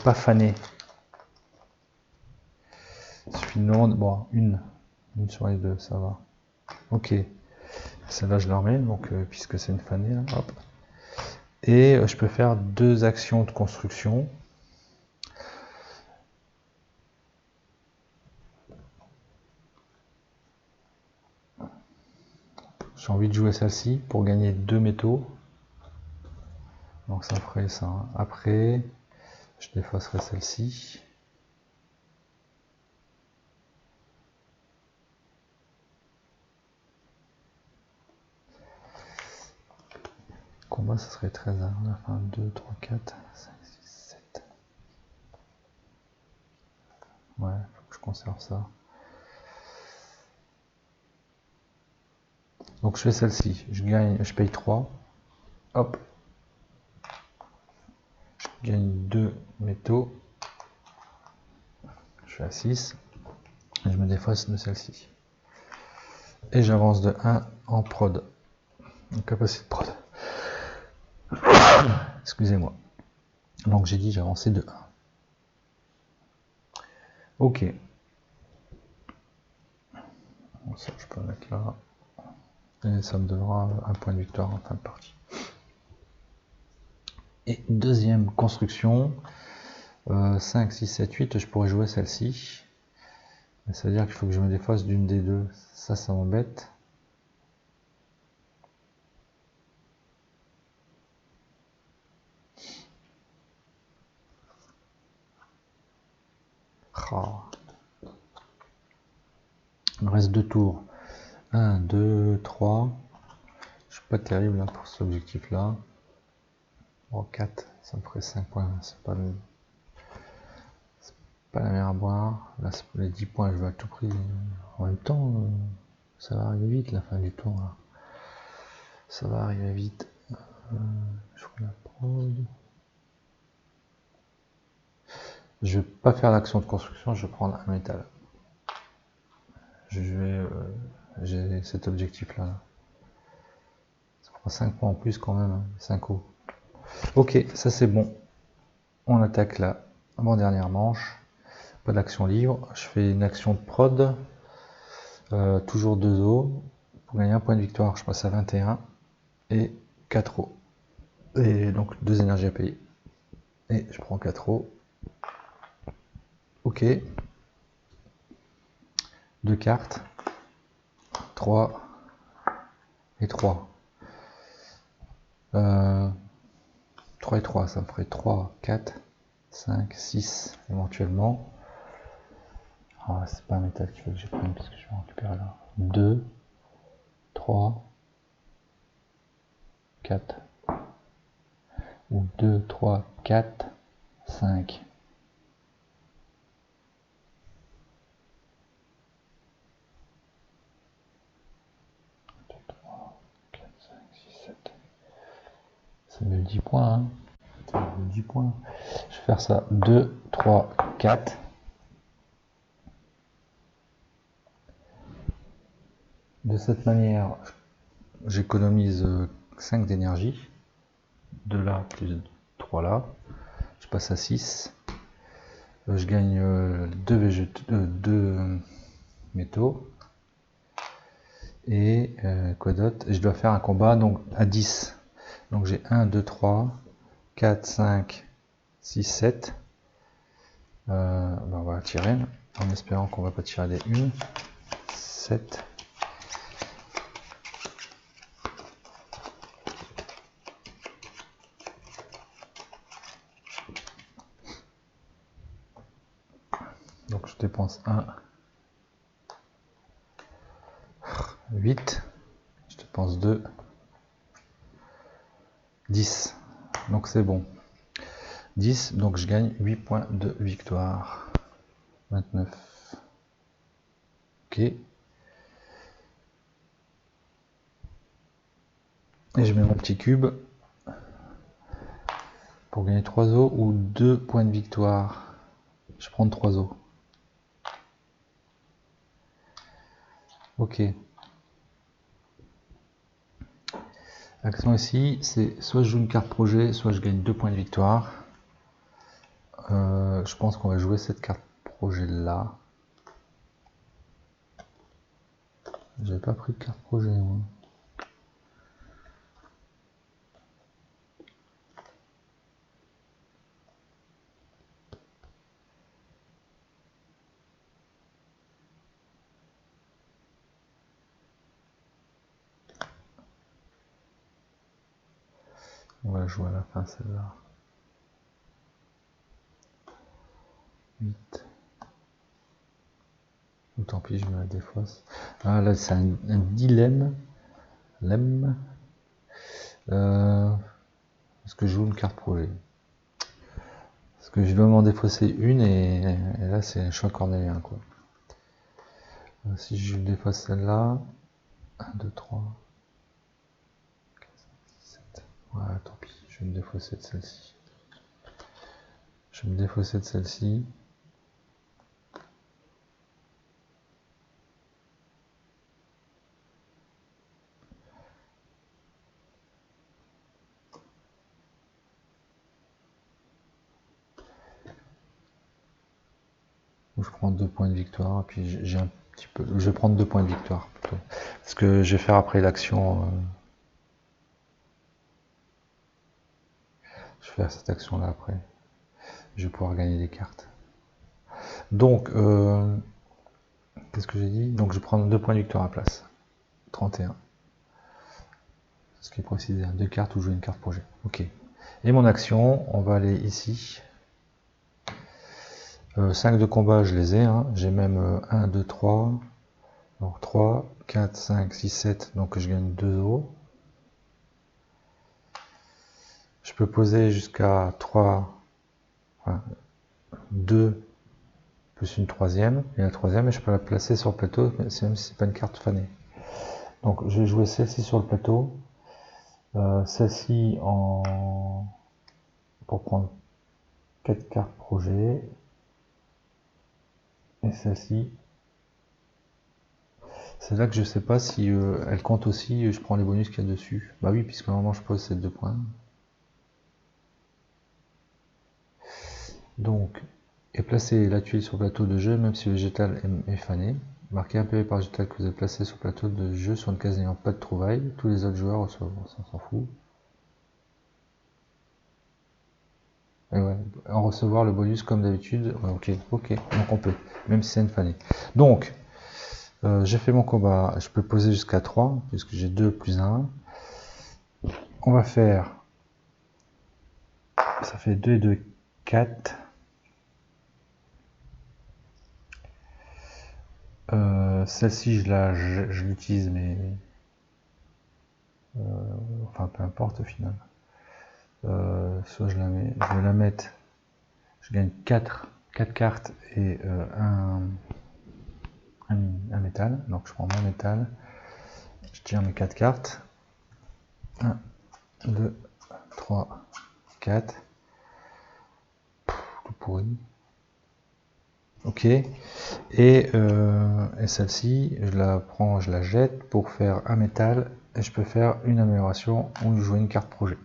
pas fanés. Sinon, bon, une sur les 2, ça va. Ok. Celle-là, je la remets, donc, puisque c'est une fanée. Là, hop. Et je peux faire 2 actions de construction. J'ai envie de jouer celle-ci pour gagner 2 métaux. Donc ça ferait ça. Après, je défausserai celle-ci. Combat, ça serait 13 à la fin. 2, 3, 4, 5, 6, 7. Ouais, faut que je conserve ça. Donc je fais celle-ci. Je paye 3. Hop. Je gagne 2 métaux. Je suis à 6. Et je me défausse de celle-ci. Et j'avance de 1 en prod. En capacité de prod. Excusez-moi. Donc j'ai dit j'ai avancé de 1. Ok. Bon, ça je peux le mettre là. Et ça me donnera un point de victoire en fin de partie. Et deuxième construction. 5, 6, 7, 8, je pourrais jouer celle-ci. Ça veut dire qu'il faut que je me défausse d'une des deux. Ça m'embête. Oh. Il me reste 2 tours. 1, 2, 3. Je suis pas terrible hein, pour cet objectif-là. Oh, 4, ça me ferait 5 points. C'est pas la mer à boire. Là, pour les 10 points, je veux à tout prix. En même temps, ça va arriver vite la fin du tour. Là. Ça va arriver vite. Je fais la prod. Je vais pas faire l'action de construction, je vais prendre un métal. J'ai cet objectif là. Ça prend 5 points en plus quand même, hein, 5 os. Ok, ça c'est bon. On attaque la avant-dernière manche. Pas d'action libre. Je fais une action de prod. Toujours 2 os. Pour gagner un point de victoire, je passe à 21. Et 4 os. Et donc 2 énergies à payer. Et je prends 4 os. Ok. 2 cartes. 3 et 3. 3 et 3, ça me ferait 3, 4, 5, 6 éventuellement. Ah, c'est pas un métal qu'il faut que j'ai pris parce que je vais en récupérer là. 2, 3, 4. Ou 2, 3, 4, 5. Ça me met 10 points. Hein. Ça me met 10 points. Je vais faire ça. 2, 3, 4. De cette manière, j'économise 5 d'énergie. 2 là, plus 3 là. Je passe à 6. Je gagne 2 métaux. Et quoi d'autre? Je dois faire un combat donc à 10. Donc j'ai 1, 2, 3, 4, 5, 6, 7. On va tirer, en espérant qu'on va pas tirer des 1. 7. Donc je dépense 1. 8. Je dépense 2. 10. Donc c'est bon. 10, donc je gagne 8 points de victoire. 29. Ok. Et je mets mon petit cube pour gagner 3 os ou 2 points de victoire. Je prends 3 os. Ok. L'action ici, c'est soit je joue une carte projet, soit je gagne 2 points de victoire. Je pense qu'on va jouer cette carte projet là. J'avais pas pris de carte projet, moi. On va jouer à la fin celle-là. 8. Ou tant pis, je me la défausse. Ah là, c'est un dilemme. Est-ce que je joue une carte projet? Parce que je dois m'en défausser une et là c'est un choix cornélien quoi. Si je défausse celle-là, 1, 2, 3, 4, 5, 6, 7. Voilà, tant pis, je vais me défausser de celle-ci. Je vais me défausser de celle-ci. Je prends 2 points de victoire, et puis j'ai un petit peu. Je vais prendre 2 points de victoire plutôt. Parce que je vais faire après l'action. Je vais faire cette action là après. Je vais pouvoir gagner des cartes. Donc, qu'est-ce que j'ai dit? Donc je prends 2 points de victoire à la place. 31. Ce qui est précisé, 2 cartes ou jouer une carte projet. Ok. Et mon action, on va aller ici. 5 de combat, je les ai. Hein. J'ai même 1, 2, 3. Donc 3, 4, 5, 6, 7. Donc je gagne 2 os. Je peux poser jusqu'à 3, enfin, 2 plus une troisième. Et la troisième, je peux la placer sur le plateau, même si c'est pas une carte fanée. Donc je vais jouer celle-ci sur le plateau. Celle-ci pour prendre 4 cartes projet. Et celle-ci. C'est là que je sais pas si elle compte aussi, je prends les bonus qu'il y a dessus. Bah oui, puisque normalement je pose ces 2 points. Donc, et placer la tuile sur le plateau de jeu, même si le végétal est fané. Marquez un PV par végétal que vous avez placé sur le plateau de jeu sur une case n'ayant pas de trouvailles. Tous les autres joueurs reçoivent, on s'en fout. Et ouais, en recevoir le bonus comme d'habitude. Ouais, ok, donc on peut, même si c'est une fanée. Donc, j'ai fait mon combat, je peux poser jusqu'à 3, puisque j'ai 2 plus 1. On va faire, ça fait 2 et 2, 4. Celle-ci, je l'utilise, mais enfin peu importe au final. Soit je vais la mettre, je gagne 4 cartes et un métal. Donc je prends mon métal, je tire mes 4 cartes. 1, 2, 3, 4. Tout pourri. Ok. Et celle-ci, je la prends, je la jette pour faire un métal. Et je peux faire une amélioration ou jouer une carte projet.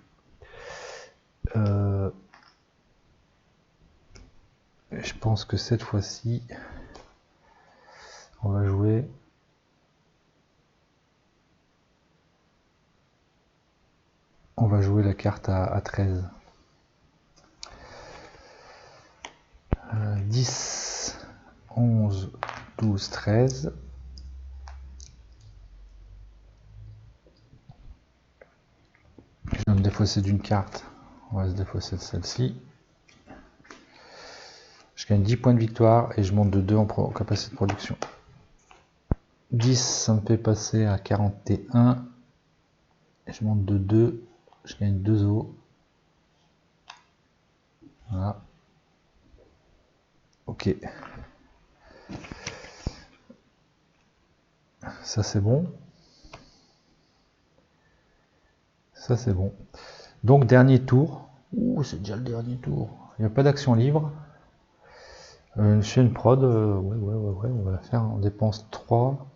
Je pense que cette fois-ci, on va jouer la carte à 13. 10, 11, 12, 13. Je viens de me défausser d'une carte. On va se défausser de celle-ci. Je gagne 10 points de victoire et je monte de 2 en capacité de production. 10, ça me fait passer à 41. Et je monte de 2. Je gagne 2 os. Voilà. Ok. Ça c'est bon. Ça c'est bon. Donc dernier tour. Ouh, c'est déjà le dernier tour. Il n'y a pas d'action libre. Je fais une prod. Ouais, on va la faire. On dépense 3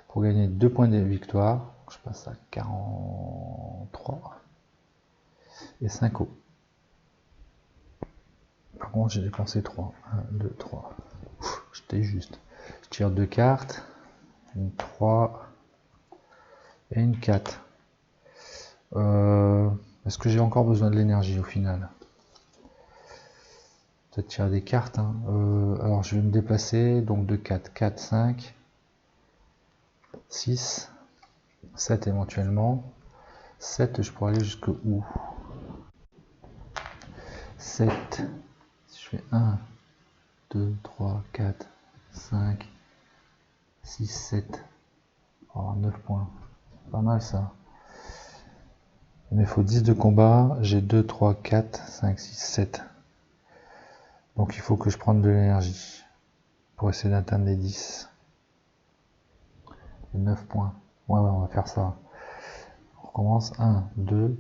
pour gagner 2 points de victoire. Je passe à 43. Et 5 os. Par contre, j'ai dépensé 3. 1, 2, 3. J'étais juste. Je tire 2 cartes. Une 3. Et une 4. Est-ce que j'ai encore besoin de l'énergie au final? Peut-être tirer des cartes. Hein. Alors je vais me déplacer. Donc de 4. 4, 5. 6. 7 éventuellement. 7, je pourrais aller jusque où? 7. Si je fais 1, 2, 3, 4, 5, 6, 7. Oh, 9 points. Pas mal ça. Il me faut 10 de combat. J'ai 2, 3, 4, 5, 6, 7. Donc il faut que je prenne de l'énergie pour essayer d'atteindre les 10. 9 points. Ouais, on va faire ça. On recommence. 1, 2,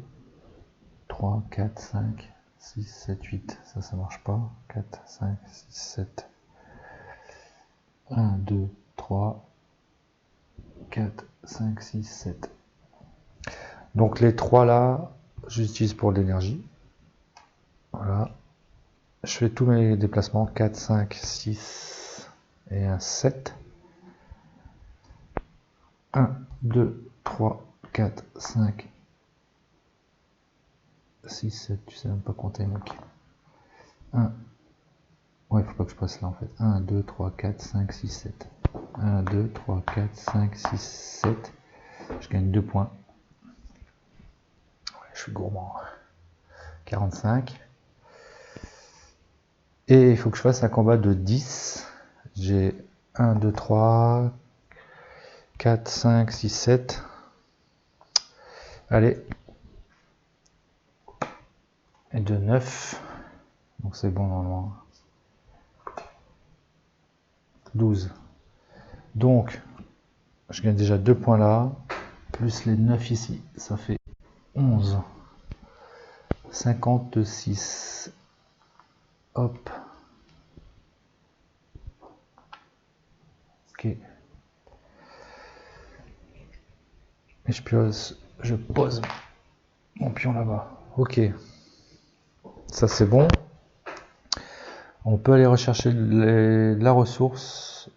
3, 4, 5, 6, 7, 8. Ça marche pas. 4, 5, 6, 7. 1, 2, 3, 4, 5, 6, 7. Donc les 3 là, j'utilise pour l'énergie. Voilà. Je fais tous mes déplacements. 4, 5, 6 et un 7. 1, 2, 3, 4, 5, 6, 7. Tu sais même pas compter, mec. 1. Ouais, il faut pas que je passe là en fait. 1, 2, 3, 4, 5, 6, 7. 1, 2, 3, 4, 5, 6, 7. Je gagne 2 points. Ouais, je suis gourmand. 45. Et il faut que je fasse un combat de 10. J'ai 1, 2, 3, 4, 5, 6, 7. Allez. Et de 9. Donc c'est bon normalement. 12. Donc, je gagne déjà 2 points là. Plus les 9 ici. Ça fait 11. 56. Hop. Ok. Et je pose mon pion là-bas. Ok. Ça c'est bon. On peut aller rechercher la ressource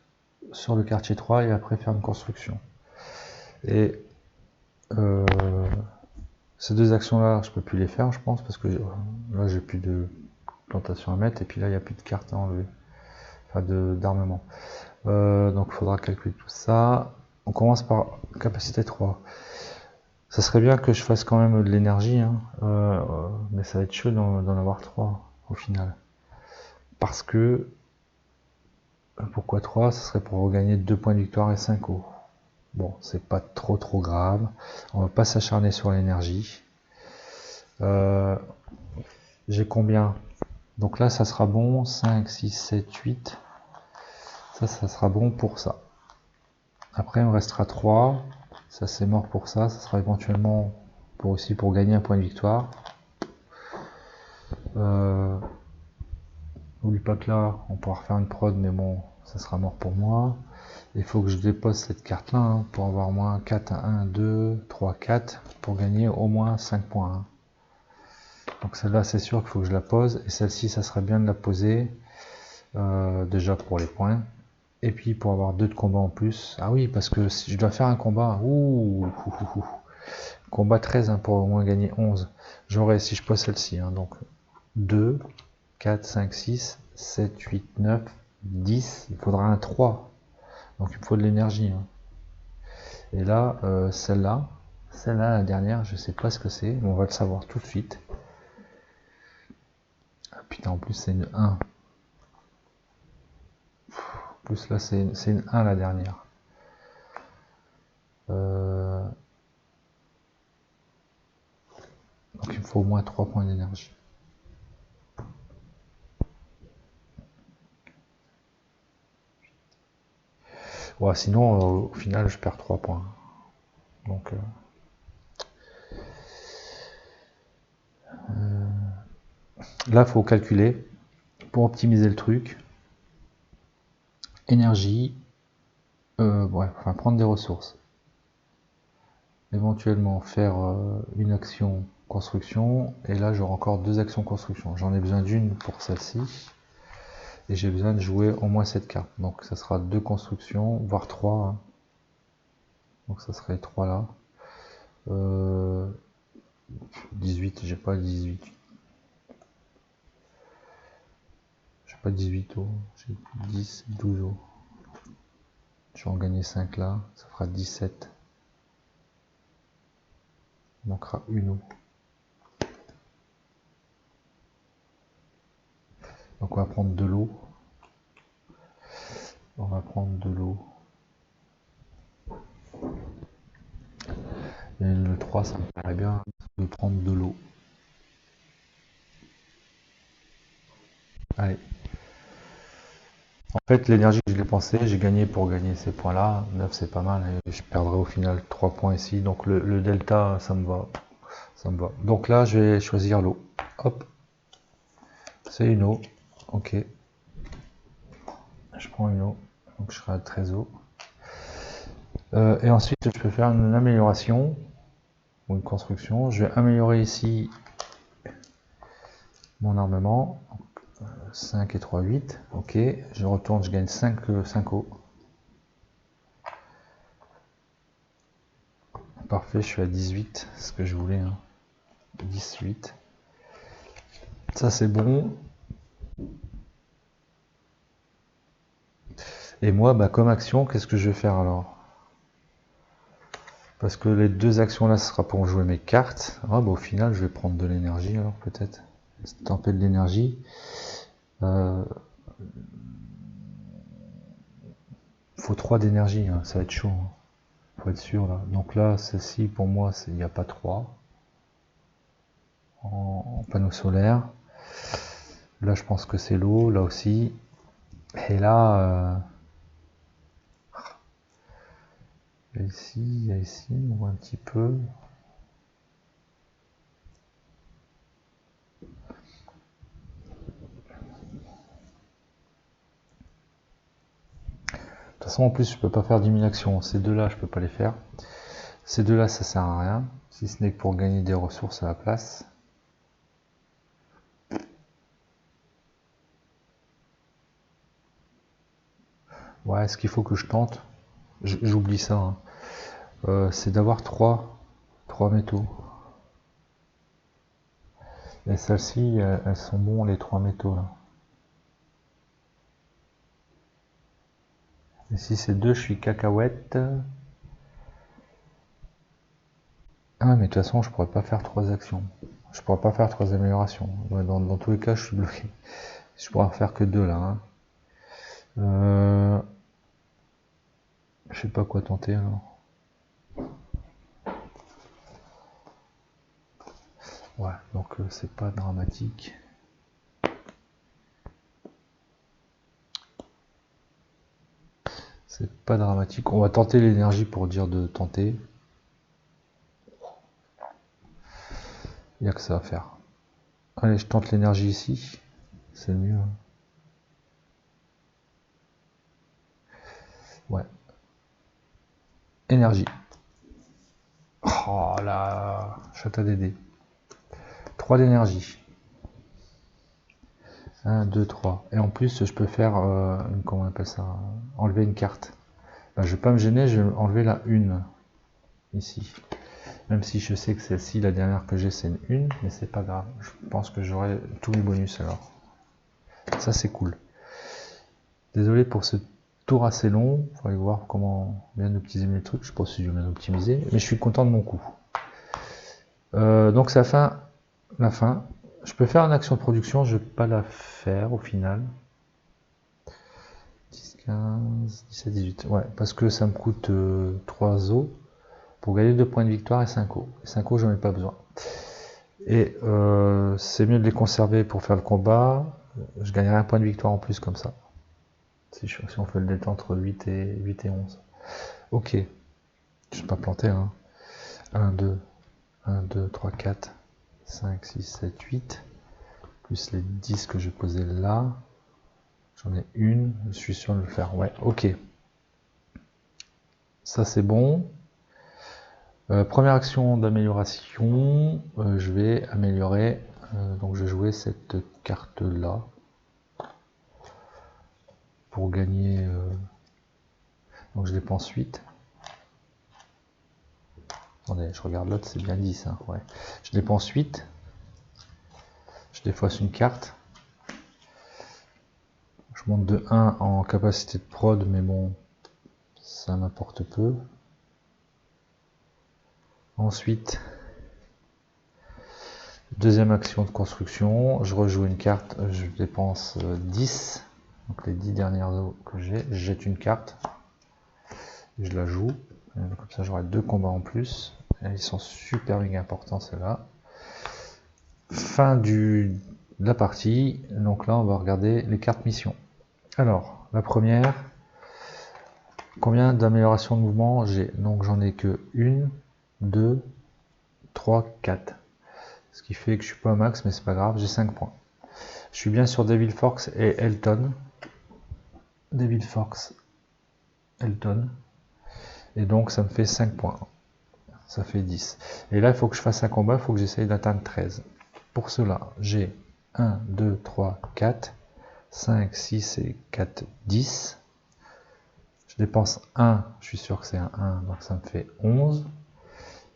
sur le quartier 3 et après faire une construction. Et ces deux actions là, je peux plus les faire je pense parce que là j'ai plus de plantation à mettre et puis là il n'y a plus de cartes à enlever. Enfin d'armement. Donc il faudra calculer tout ça. On commence par capacité 3. Ça serait bien que je fasse quand même de l'énergie, hein. Mais ça va être chaud d'en avoir 3 au final. Parce que, pourquoi 3? Ce serait pour regagner 2 points de victoire et 5 os. Bon, c'est pas trop grave. On va pas s'acharner sur l'énergie. J'ai combien? Donc là, ça sera bon. 5, 6, 7, 8. Ça sera bon pour ça. Après, il me restera 3. Ça, c'est mort pour ça. Ça sera éventuellement aussi pour gagner un point de victoire. N'oublie pas que là, on pourra refaire une prod, mais bon, ça sera mort pour moi. Il faut que je dépose cette carte là, hein, pour avoir moins 4 à 1, 2, 3, 4, pour gagner au moins 5 points. Hein. Donc celle-là, c'est sûr qu'il faut que je la pose. Et celle-ci, ça serait bien de la poser, déjà pour les points. Et puis pour avoir 2 de combat en plus. Ah oui, parce que si je dois faire un combat, combat 13 hein, pour au moins gagner 11. J'aurais, si je pose celle-ci, hein, donc 2, 4, 5, 6, 7, 8, 9, 10. Il faudra un 3. Donc il me faut de l'énergie. Hein. Et là, celle-là, la dernière, je sais pas ce que c'est, mais on va le savoir tout de suite. Ah, putain, en plus c'est une 1. En plus là c'est une 1 la dernière. Donc il me faut au moins 3 points d'énergie. Ouais, sinon au final je perds 3 points. Donc là il faut calculer pour optimiser le truc. Énergie, ouais, enfin prendre des ressources. Éventuellement faire une action construction, et là j'aurai encore 2 actions construction. J'en ai besoin d'une pour celle-ci, et j'ai besoin de jouer au moins cette carte. Donc ça sera 2 constructions, voire 3. Hein. Donc ça serait 3 là. 18, j'ai pas 18. J'ai pas 18 eaux, j'ai 10, 12 eaux. Je vais en gagner 5 là, ça fera 17. Il manquera une eau. Donc on va prendre de l'eau. On va prendre de l'eau. Et le 3, ça me paraît bien de prendre de l'eau. Allez. En fait, l'énergie que j'ai dépensée, j'ai gagné pour gagner ces points-là. 9, c'est pas mal. Et je perdrai au final 3 points ici. Donc le delta, ça me va. Ça me va. Donc là, je vais choisir l'eau. Hop. C'est une eau. Ok. Je prends une eau. Donc je serai à 13 eaux. Et ensuite, je peux faire une amélioration ou une construction. Je vais améliorer ici mon armement. 5 et 3, 8. Ok. Je retourne, je gagne 5 eaux. Parfait, je suis à 18. C'est ce que je voulais. Hein. 18. Ça, c'est bon. Et moi, bah, comme action, qu'est-ce que je vais faire alors? Parce que les 2 actions là, ce sera pour jouer mes cartes. Ah, bah, au final, je vais prendre de l'énergie alors peut-être. Stamper de l'énergie. Faut 3 d'énergie, hein. Ça va être chaud. Hein. Faut être sûr là. Donc là, celle-ci, pour moi, il n'y a pas 3 en panneau solaire. Là, je pense que c'est l'eau, là aussi. Et là, ici, on voit un petit peu. De toute façon, en plus, je peux pas faire 10 000 actions. Ces deux-là, je peux pas les faire. Ces deux-là, ça sert à rien, si ce n'est que pour gagner des ressources à la place. Ouais, ce qu'il faut que je tente, j'oublie ça, hein. C'est d'avoir 3 métaux. Et celles-ci, elles sont bons, les 3 métaux là. Et si c'est 2, je suis cacahuète. Ah, mais de toute façon, je pourrais pas faire 3 actions. Je pourrais pas faire 3 améliorations. Ouais, dans tous les cas, je suis bloqué. Je pourrais en faire que 2 là. Hein. Je sais pas quoi tenter alors. Ouais, donc c'est pas dramatique. C'est pas dramatique. On va tenter l'énergie pour dire de tenter. Il n'y a que ça à faire. Allez, je tente l'énergie ici. C'est le mieux. Ouais. Énergie. Oh là, chata des dés. 3 d'énergie. 1, 2, 3. Et en plus, je peux faire, comment on appelle ça? Enlever une carte. Ben, je vais pas me gêner, je vais enlever la 1. Ici. Même si je sais que celle-ci, la dernière que j'ai, c'est une 1, mais c'est pas grave. Je pense que j'aurai tous les bonus alors. Ça c'est cool. Désolé pour ce tour assez long, il faudrait voir comment bien optimiser le truc, je sais pas si je vais bien optimiser, mais je suis content de mon coup. Donc c'est la fin. Je peux faire une action de production, je ne vais pas la faire au final. 10, 15, 17, 18. Ouais, parce que ça me coûte 3 os pour gagner 2 points de victoire et 5 os. Les 5 os, j'en ai pas besoin. Et c'est mieux de les conserver pour faire le combat. Je gagnerai un point de victoire en plus comme ça. Si on fait le détente entre 8 et 11. Ok. Je ne vais pas planter. Hein. 1, 2, 1, 2, 3, 4, 5, 6, 7, 8. Plus les 10 que je posais là. J'en ai une. Je suis sûr de le faire. Ouais, ok. Ça c'est bon. Première action d'amélioration. Je vais améliorer. Donc je vais jouer cette carte là. Pour gagner. Donc je dépense 8. Attendez, je regarde l'autre, c'est bien 10. Hein, ouais. Je dépense 8. Je défausse une carte. Je monte de 1 en capacité de prod, mais bon, ça m'importe peu. Ensuite, deuxième action de construction, je rejoue une carte, je dépense 10. Donc les 10 dernières eaux que j'ai, je jette une carte. Je la joue. Comme ça, j'aurai 2 combats en plus. Et ils sont super méga importants, ceux-là. Fin de la partie. Donc là, on va regarder les cartes missions. Alors, la première, combien d'améliorations de mouvement j'ai? Donc j'en ai que 1, 2, 3, 4. Ce qui fait que je suis pas au max, mais c'est pas grave, j'ai 5 points. Je suis bien sur Devil Force et Elton. Devil Force, Elton. Et donc ça me fait 5 points. Ça fait 10. Et là, il faut que je fasse un combat, il faut que j'essaye d'atteindre 13. Pour cela, j'ai 1, 2, 3, 4, 5, 6 et 4, 10. Je dépense 1, je suis sûr que c'est un 1, donc ça me fait 11.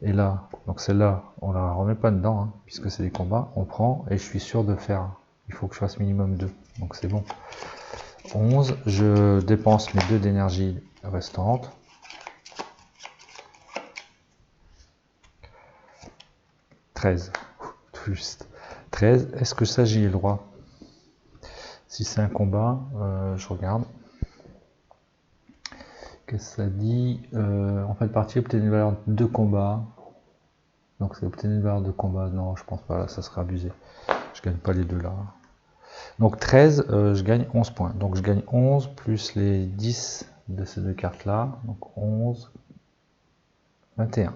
Et là, donc celle-là, on la remet pas dedans, hein, puisque c'est des combats, on prend, et je suis sûr de faire, il faut que je fasse minimum 2, donc c'est bon. 11, je dépense mes 2 d'énergie restantes. 13, juste. 13, est-ce que ça j'y ai le droit? Si c'est un combat, je regarde. Qu'est-ce que ça dit? En fin de partie, obtenir une valeur de combat. Donc c'est obtenir une valeur de combat. Non, je pense pas, là, ça serait abusé. Je gagne pas les deux là. Donc 13, je gagne 11 points. Donc je gagne 11 plus les 10 de ces deux cartes là. Donc 11, 21,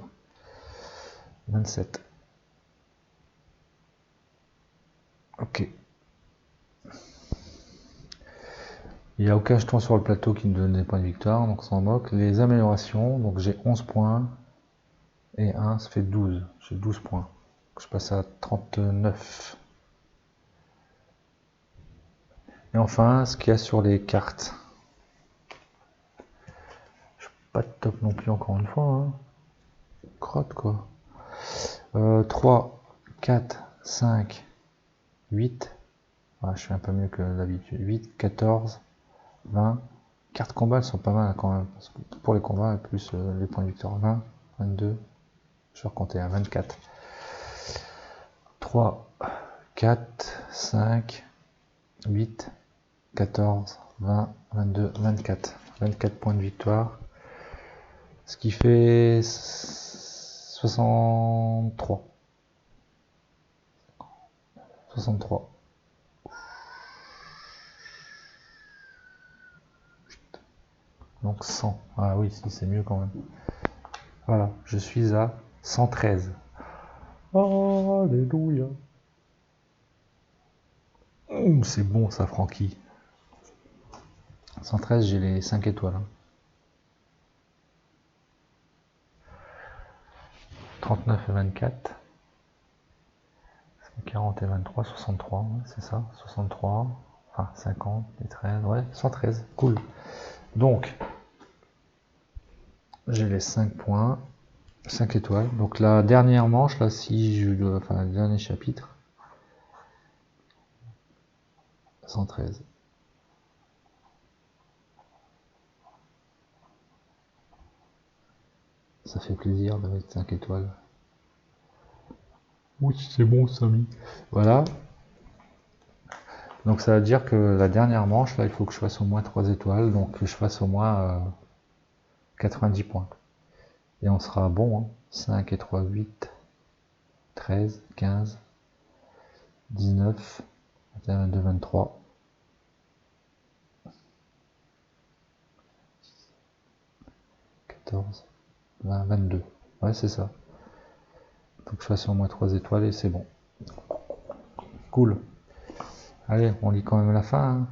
27. Ok. Il n'y a aucun jeton sur le plateau qui me donne des points de victoire, donc on s'en moque. Les améliorations, donc j'ai 11 points. Et 1, ça fait 12. J'ai 12 points. Je passe à 39. Et enfin, ce qu'il y a sur les cartes. Je suis pas top non plus encore une fois. Hein. Crotte quoi. 3, 4, 5, 8. Ah, je suis un peu mieux que d'habitude. 8, 14, 20. Cartes combat, elles sont pas mal quand même. Parce que pour les combats, plus les points de victoire. 20, 22. Je vais recompter à 24. 3, 4, 5, 8, 14, 20, 22, 24. 24 points de victoire. Ce qui fait 63. 63. Donc 100. Ah oui, si, c'est mieux quand même. Voilà, je suis à 113. Alléluia. C'est bon ça, Francky. 113, j'ai les 5 étoiles. Hein. 39 et 24. 40 et 23, 63, ouais, c'est ça, 63. Enfin, 50 et 13, ouais, 113, cool. Donc, j'ai les 5 points, 5 étoiles. Donc la dernière manche, là, si je dois, enfin, le dernier chapitre, 113. Ça fait plaisir de mettre 5 étoiles. Oui, c'est bon, Samy. Voilà. Donc ça veut dire que la dernière manche, là, il faut que je fasse au moins 3 étoiles, donc que je fasse au moins 90 points. Et on sera bon, hein. 5 et 3, 8, 13, 15, 19, 21, 22, 23. 14, 20, 22. Ouais, c'est ça. Faut que je fasse au moins 3 étoiles et c'est bon. Cool. Allez, on lit quand même la fin, hein.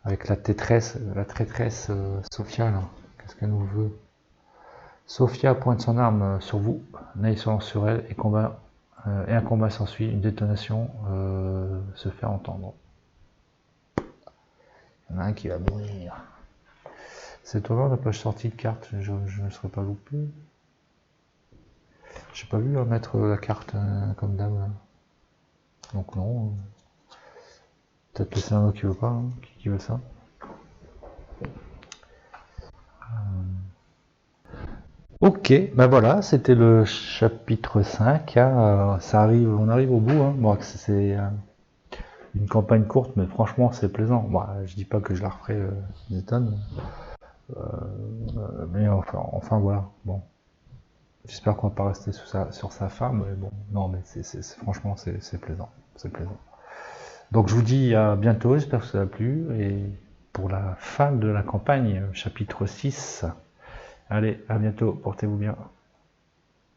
Avec la traîtresse Sophia, là. Qu'est-ce qu'elle nous veut? Sophia pointe son arme sur vous, Ney se lance sur elle et un combat s'ensuit, une détonation se fait entendre. Il y en a un qui va mourir. C'est étonnant, on n'a pas sorti de carte, je ne serais pas loupé. J'ai pas vu mettre la carte comme dame là. Donc non. Peut-être que c'est un autre qui veut pas, hein. Qui veut ça. Ok, ben voilà, c'était le chapitre 5. Hein, on arrive au bout. Hein. Bon, c'est une campagne courte, mais franchement, c'est plaisant. Bon, je dis pas que je la referai des tonnes. Mais enfin voilà. Bon, j'espère qu'on va pas rester sur sa fin, mais bon, non, mais franchement, c'est plaisant. C'est plaisant. Donc je vous dis à bientôt, j'espère que ça vous a plu. Et pour la fin de la campagne, chapitre 6. Allez, à bientôt, portez-vous bien.